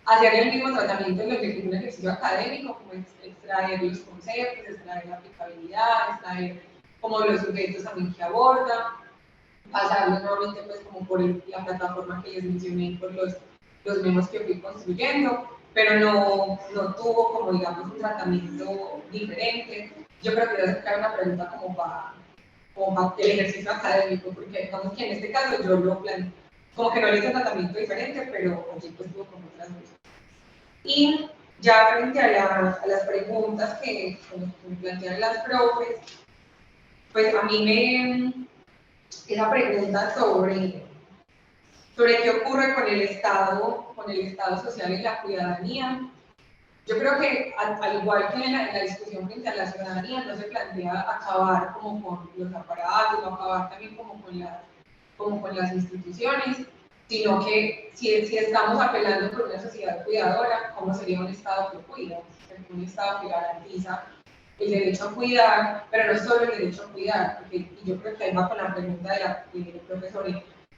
hacer el mismo tratamiento en lo que es un ejercicio académico, como extraer los conceptos, extraer la aplicabilidad, extraer como los sujetos también que aborda, pasarlo nuevamente pues como por la plataforma que les mencioné, por los memos que fui construyendo, pero no tuvo como digamos un tratamiento diferente. Yo creo que voy a sacar una pregunta como para el ejercicio académico, porque digamos que en este caso yo lo planteé, como que no le hice un tratamiento diferente, pero allí pues tuvo como otras cosas. Y ya frente a las preguntas que me plantean las profes, pues a mí esa pregunta sobre qué ocurre con el Estado social y la ciudadanía. Yo creo que al igual que en la discusión frente a la ciudadanía, no se plantea acabar como con los aparatos, o acabar también como con las instituciones, sino que si estamos apelando por una sociedad cuidadora, ¿cómo sería un Estado que cuida? Un Estado que garantiza el derecho a cuidar, pero no solo el derecho a cuidar, porque y yo creo que ahí va con la pregunta del profesor,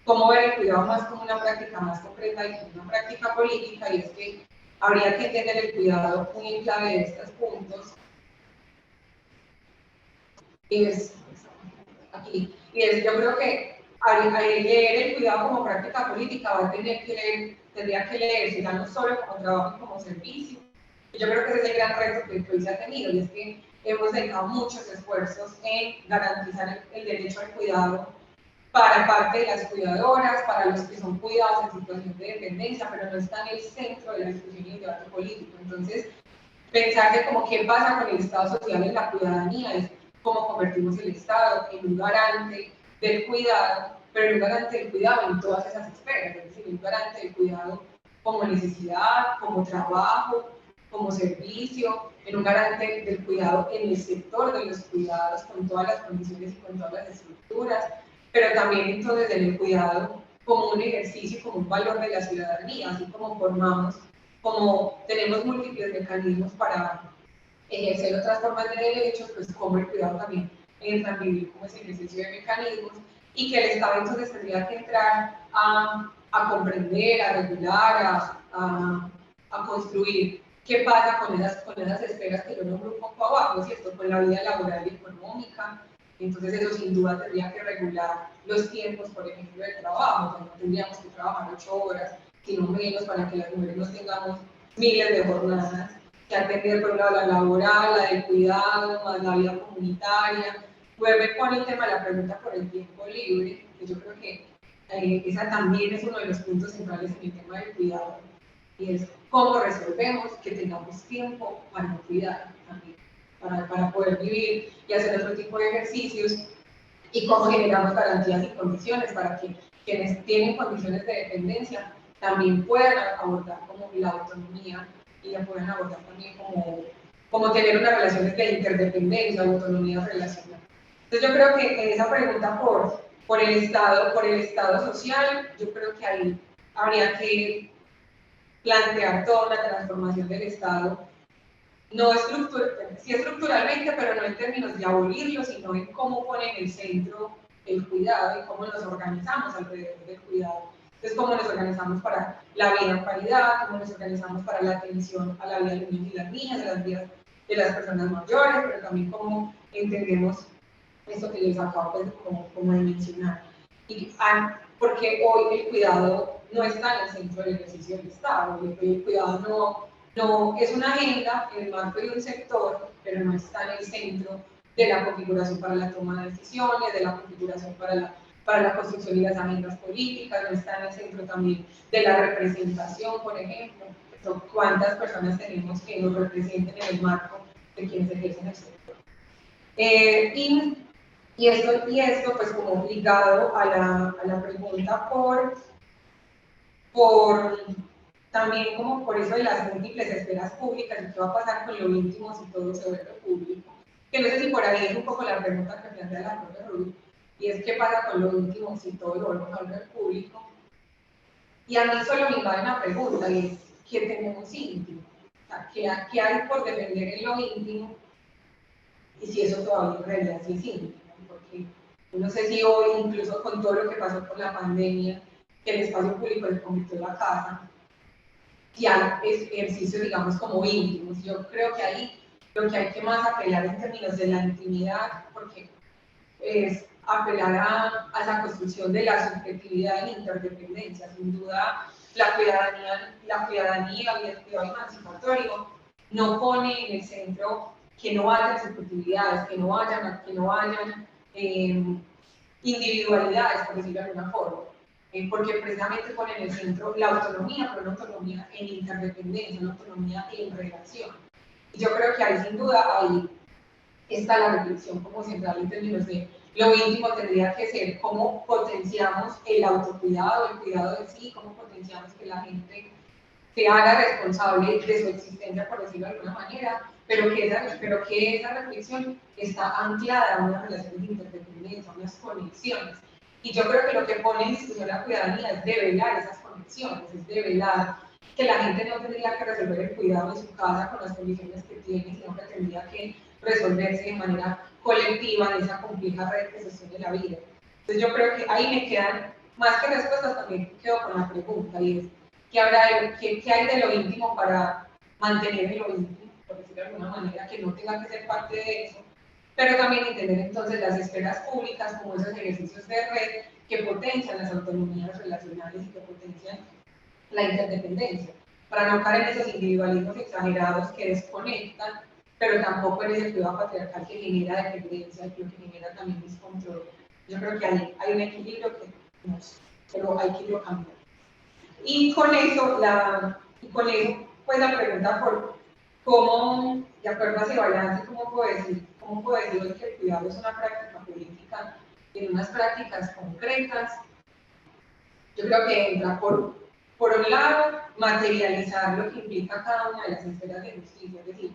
cómo ver el cuidado más como una práctica más concreta y como una práctica política, y es que habría que entender el cuidado muy en clave de estos puntos. Y yo creo que al leer el cuidado como práctica política va a tendría que leerse ya no solo como trabajo y como servicio. Yo creo que ese es el gran reto que hoy se ha tenido, y es que hemos dedicado muchos esfuerzos en garantizar el derecho al cuidado para parte de las cuidadoras, para los que son cuidados en situación de dependencia, pero no está en el centro de la discusión y el debate político. Entonces, pensar que como qué pasa con el Estado social en la ciudadanía es cómo convertimos el Estado en un garante del cuidado, pero en un garante del cuidado en todas esas esferas, es decir, un garante del cuidado como necesidad, como trabajo, como servicio, en un garante del cuidado en el sector de los cuidados, con todas las condiciones y con todas las estructuras, pero también entonces en el cuidado como un ejercicio, como un valor de la ciudadanía, así como formamos, como tenemos múltiples mecanismos para ejercer otras formas de derechos, pues como el cuidado también entra a vivir como ese ejercicio de mecanismos, y que el Estado entonces tendría que entrar a comprender, a regular, a construir qué pasa con esas esferas que yo nombro un poco abajo, ¿cierto? Con la vida laboral y económica. Entonces eso sin duda tendría que regular los tiempos, por ejemplo, de trabajo. O sea, no tendríamos que trabajar 8 horas, sino menos, para que las mujeres no tengamos miles de jornadas, que atender por un lado la laboral, la de cuidado, más la vida comunitaria. Vuelve con el tema de la pregunta por el tiempo libre, que yo creo que esa también es uno de los puntos centrales en el tema del cuidado, y es cómo resolvemos que tengamos tiempo para cuidar también, para poder vivir y hacer otro tipo de ejercicios, y cómo generamos garantías y condiciones para que quienes tienen condiciones de dependencia también puedan abordar como la autonomía, y la puedan abordar también como tener unas relaciones de interdependencia, autonomía relacional. Entonces yo creo que en esa pregunta por el Estado social, yo creo que ahí habría que plantear toda una transformación del Estado, no sí estructuralmente, pero no en términos de abolirlo, sino en cómo pone en el centro el cuidado y cómo nos organizamos alrededor del cuidado. Entonces, cómo nos organizamos para la vida en paridad, cómo nos organizamos para la atención a la vida de los niños y las niñas, de las vidas de las personas mayores, pero también cómo entendemos esto que les acabo como de mencionar. Porque hoy el cuidado no está en el centro del ejercicio del Estado, el cuidado no es una agenda en el marco de un sector, pero no está en el centro de la configuración para la toma de decisiones, de la configuración para para la construcción y las agendas políticas, no está en el centro también de la representación, por ejemplo, cuántas personas tenemos que nos representen en el marco de quienes ejercen el sector. Y esto pues como ligado a la pregunta por también como por eso de las múltiples esferas públicas y qué va a pasar con lo íntimo si todo se vuelve público. Que no sé si por ahí es un poco la pregunta que plantea la profe Ruth, y es qué pasa con lo íntimo si todo lo volvemos a volver público. Y a mí solo me invade una pregunta, y es ¿qué tenemos íntimo? O sea, ¿qué hay por defender en lo íntimo? Y si eso todavía en realidad sí es íntimo, porque no sé si hoy, incluso con todo lo que pasó con la pandemia, que el espacio público se convirtió en la casa, ya es ejercicio, digamos, como íntimos. Yo creo que ahí lo que hay que más apelar en términos de la intimidad, porque es apelar a la construcción de la subjetividad en interdependencia. Sin duda, la ciudadanía y el cuidado emancipatorio no pone en el centro que no haya subjetividades, que no hayan individualidades, por decirlo de alguna forma, porque precisamente pone en el centro la autonomía, pero una autonomía en interdependencia, una autonomía en relación. Y yo creo que ahí, sin duda, ahí está la reflexión como central en términos de lo íntimo tendría que ser cómo potenciamos el autocuidado, el cuidado de sí, cómo potenciamos que la gente se haga responsable de su existencia, por decirlo de alguna manera, pero que esa reflexión está anclada a unas relaciones de interdependencia, unas conexiones. Y yo creo que lo que pone en discusión la ciudadanía es develar esas conexiones, es develar que la gente no tendría que resolver el cuidado de su casa con las condiciones que tiene, sino que tendría que resolverse de manera colectiva en esa compleja red que sostiene la vida. Entonces yo creo que ahí me quedan, más que respuestas, también quedo con la pregunta, y es, ¿qué hay de lo íntimo para mantener en lo íntimo, por decirlo de alguna manera, que no tenga que ser parte de eso? Pero también entender entonces las esferas públicas como esos ejercicios de red que potencian las autonomías relacionales y que potencian la interdependencia, para no caer en esos individualismos exagerados que desconectan, pero tampoco en ese cuidado patriarcal que genera dependencia y que genera también descontrol. Yo creo que hay un equilibrio que no sé, pero hay que irlo cambiando. Y con eso, pues la pregunta por cómo, de acuerdo a ese balance, ¿cómo puedo decir hoy que el cuidado es una práctica política en unas prácticas concretas? Yo creo que entra por un lado, materializar lo que implica cada una de las esferas de justicia, es decir,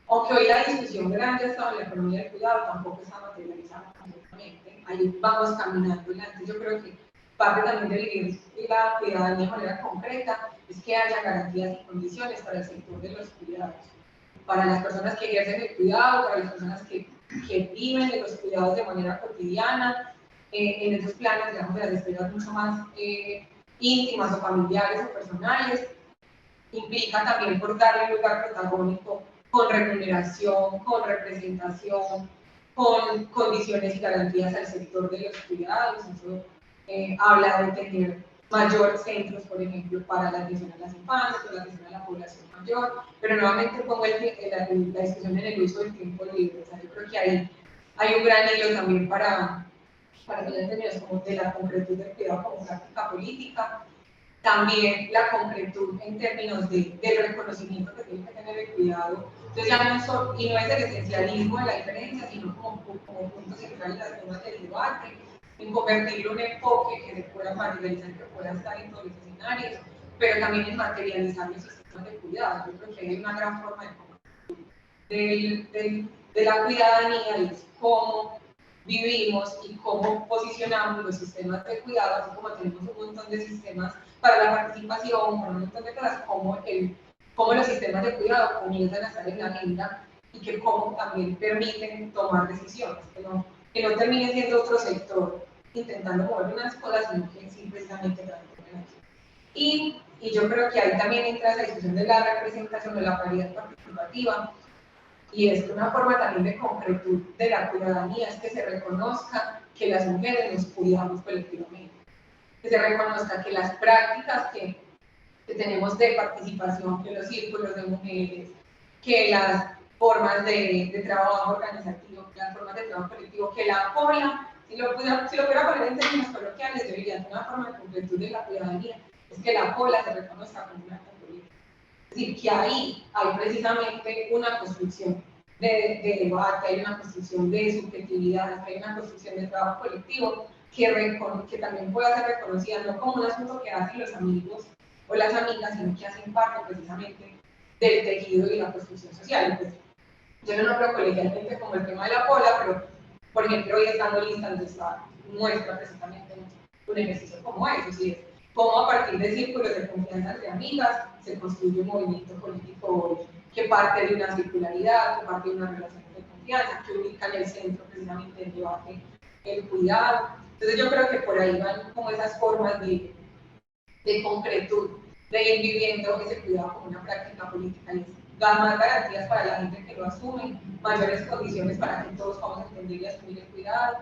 aunque hoy la discusión grande ha estado en la economía del cuidado, tampoco está materializada completamente, ahí vamos caminando. Entonces yo creo que parte también de vivir la ciudadanía de manera concreta es que haya garantías y condiciones para el sector de los cuidados, para las personas que ejercen el cuidado, para las personas que viven de los cuidados de manera cotidiana, en esos planes, digamos, de las esferas mucho más íntimas o familiares o personales. Implica también por darle un lugar protagónico con remuneración, con representación, con condiciones y garantías al sector de los cuidados. Eso habla de tener mayor centros, por ejemplo, para la atención a las infancias o la atención a la población mayor, pero nuevamente pongo la discusión en el uso del tiempo libre. O sea, yo creo que ahí hay un gran hilo también para que en términos como de la concretud del cuidado como práctica política, también la concretud en términos del reconocimiento que tiene que tener el cuidado. Entonces ya y no es el esencialismo de la diferencia, sino como punto central en las temas del debate, en convertirlo en un enfoque que se pueda materializar, que pueda estar en todos los escenarios, pero también en materializar los sistemas de cuidado. Yo creo que hay una gran forma de la ciudadanía, es cómo vivimos y cómo posicionamos los sistemas de cuidado, así como tenemos un montón de sistemas para la participación, para un montón de cosas, cómo los sistemas de cuidado comienzan a estar en la agenda y que cómo también permiten tomar decisiones, que no termine siendo otro sector intentando mover unas cosas, sino que sí precisamente transformen eso. Y yo creo que ahí también entra esa discusión de la representación, de la paridad participativa, y es una forma también de concretud de la ciudadanía, es que se reconozca que las mujeres nos cuidamos colectivamente, que se reconozca que las prácticas que tenemos de participación, que los círculos de mujeres, que las formas de trabajo organizativo, que las formas de trabajo colectivo, que la cola Si lo pudiera poner en términos coloquiales, yo diría que una forma de completud de la ciudadanía es que la pola se reconozca como un acto político. Es decir, que ahí hay precisamente una construcción de debate, hay una construcción de subjetividad, hay una construcción de trabajo colectivo que también pueda ser reconocida no como un asunto que hacen los amigos o las amigas, sino que hacen parte precisamente del tejido y la construcción social. Pues, yo no lo veo colegialmente como el tema de la pola, pero, por ejemplo, hoy estando listas muestra precisamente un ejercicio como ese, ¿sí? Cómo a partir de círculos de confianza entre amigas se construye un movimiento político que parte de una circularidad, que parte de una relación de confianza, que ubica en el centro precisamente del debate el cuidado. Entonces yo creo que por ahí van como esas formas de concretud, de ir viviendo ese cuidado como una práctica política, y dar más garantías para la gente que lo asume, mayores condiciones para que todos podamos entender y asumir el cuidado,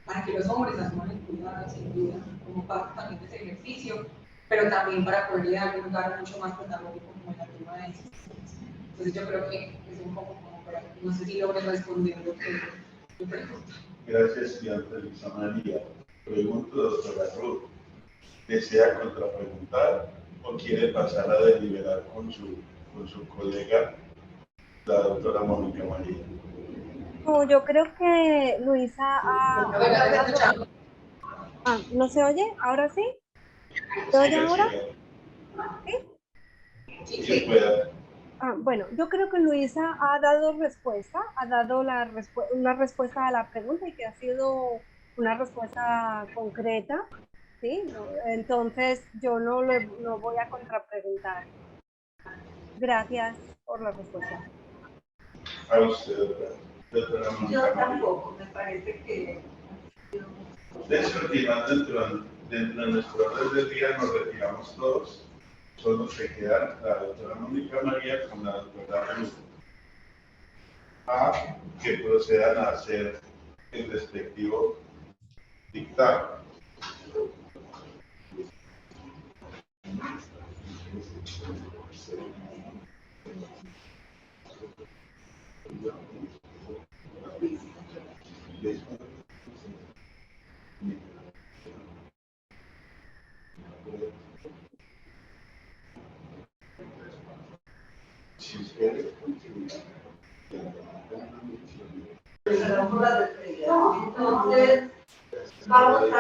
para que los hombres asuman el cuidado, sin duda, como parte también de ese ejercicio, pero también para poderle dar un lugar mucho más protagónico como en la toma de decisiones. Entonces yo creo que es un poco como por ahí. No sé si logré responder lo que yo pregunto. Gracias, estudiante Luisa María. Pregunto, doctora Ruth, ¿desea contrapreguntar o quiere pasar a deliberar con su colega, la doctora Mónica María? No, yo creo que Luisa ¿no se oye? ¿Ahora sí? ¿Se oye ahora? Sí. Sí, pueda. Bueno, yo creo que Luisa ha dado respuesta, ha dado una respuesta a la pregunta y que ha sido una respuesta concreta, ¿sí? Entonces yo no voy a contrapreguntar. Gracias por la respuesta. A usted, doctora Mónica Yo María. tampoco, me parece que... Descontinuando dentro de nuestro orden del día, nos retiramos todos. Solo se quedan la doctora Mónica María con la doctora Ruth, a que procedan a hacer el respectivo dictamen. Si ustedes Entonces, vamos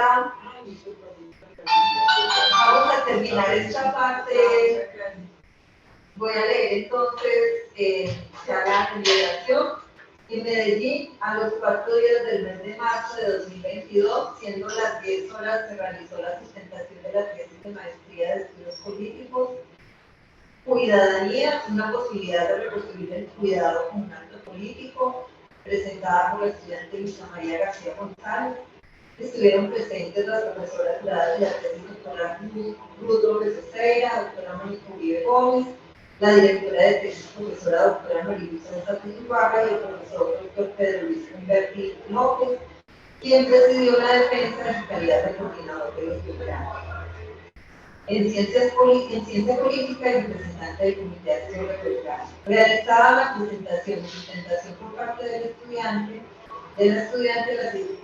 a terminar esta parte. Voy a leer entonces ya la liberación. En Medellín, a los 4 días del mes de marzo de 2022, siendo las 10 horas, se realizó la sustentación de la tesis de maestría de estudios políticos, Cuidadanía, una posibilidad de reconstruir el cuidado como un acto político, presentada por la estudiante Luisa María García González. Estuvieron presentes las profesoras juradas de la tesis doctora Ruth López Oseira, doctora Mónica Uribe Gómez, la directora de tesis profesora doctora María Sánchez Ibarra y el profesor doctor Pedro Luis Humberti López, quien presidió la defensa de su calidad de coordinador de los doctorados. En ciencia política y representante del Comité de Acción Republicana. Realizada la presentación y sustentación por parte del estudiante, las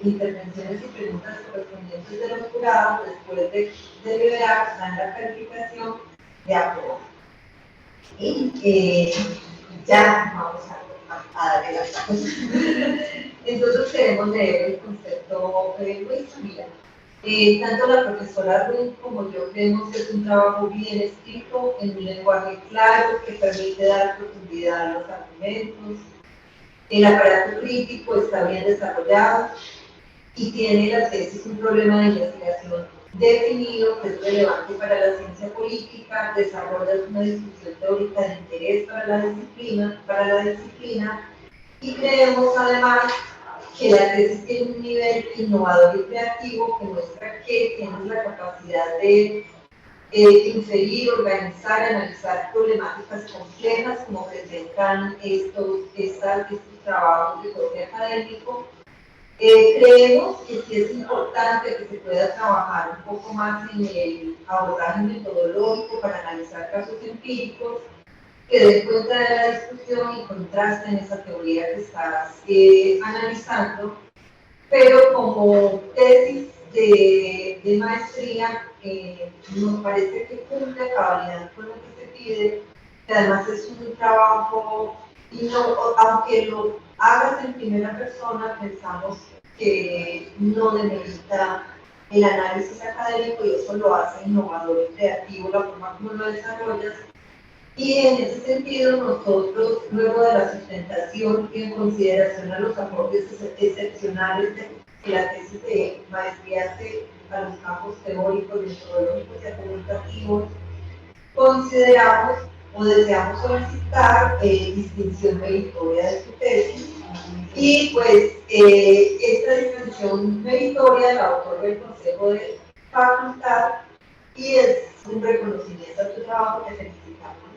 intervenciones y preguntas correspondientes de los jurados, después de deliberar, dan la calificación de aprobación. Y ya vamos a darle las cosas. Entonces queremos leer el concepto de Luis. Mira, tanto la profesora Ruth como yo creemos que es un trabajo bien escrito, en un lenguaje claro que permite dar profundidad a los argumentos. El aparato crítico está bien desarrollado y tiene la tesis un problema de investigación definido que es relevante para la ciencia política, desarrolla una discusión teórica de interés para la disciplina y creemos además que la tesis tiene un nivel innovador y creativo que muestra que tienes la capacidad de inferir, organizar, analizar problemáticas complejas como presentan estos trabajos de corte académico. Creemos que sí es importante que se pueda trabajar un poco más en el abordaje metodológico para analizar casos empíricos, que den cuenta de la discusión y contrasten esa teoría que estás analizando. pero como tesis de maestría nos parece que cumple a cabalidad con lo que se pide, que además es un trabajo, y no, aunque lo hagas en primera persona, pensamos que no demerita el análisis académico y eso lo hace innovador y creativo, la forma como lo desarrollas. Y en ese sentido, nosotros, luego de la sustentación y en consideración a los aportes excepcionales que la tesis de maestría hace a los campos teóricos, metodológicos y comunicativos, consideramos o deseamos solicitar distinción meritoria de su tesis. Y pues esta distinción meritoria la otorga el Consejo de Facultad y es un reconocimiento a tu trabajo que felicitamos.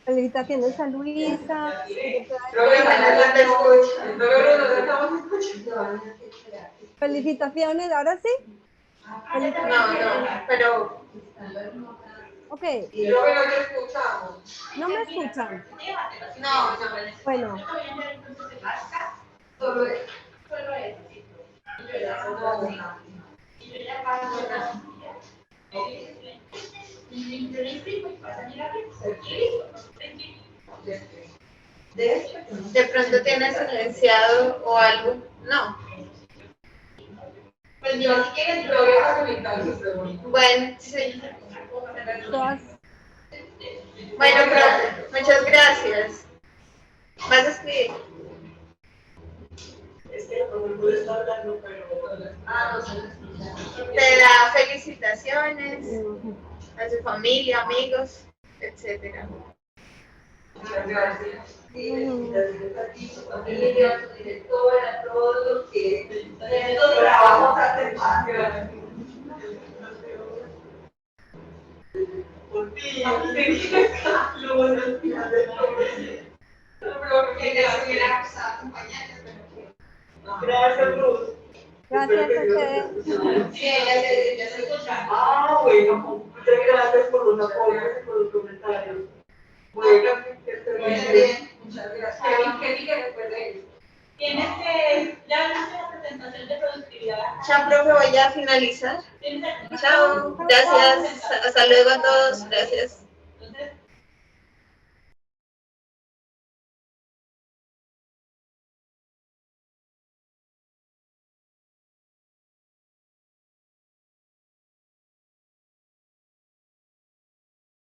Felicitaciones a Luisa. Felicitaciones, ahora sí. No, pero Ok, creo que no te escuchamos. ¿no me escuchan? No. Bueno, Solo eso. De pronto tienes silenciado o algo. No. Pues yo si quieres lo voy a facilitar sus preguntas. Bueno, sí. todas. Bueno, muchas gracias. ¿Vas a escribir? Es que no me puedo estar hablando, pero... no sé. Te da felicitaciones a su familia, amigos, etcétera. Muchas gracias. Sí, felicitaciones a ti, su familia, a su directora, a todos los que en estos trabajos hacen más. Gracias. Por ti, lo bueno al final del Gracias, Luz. Gracias a ustedes. Sí, ya se escucha. Bueno, muchas gracias por los apoyos y por los comentarios. Bueno, que estén muy bien. Muchas gracias. ¿Qué dije después de eso? Tienes que, ya viste la presentación de productividad. Chao, profe, voy a finalizar. Chao, gracias. Hasta luego a todos. Gracias.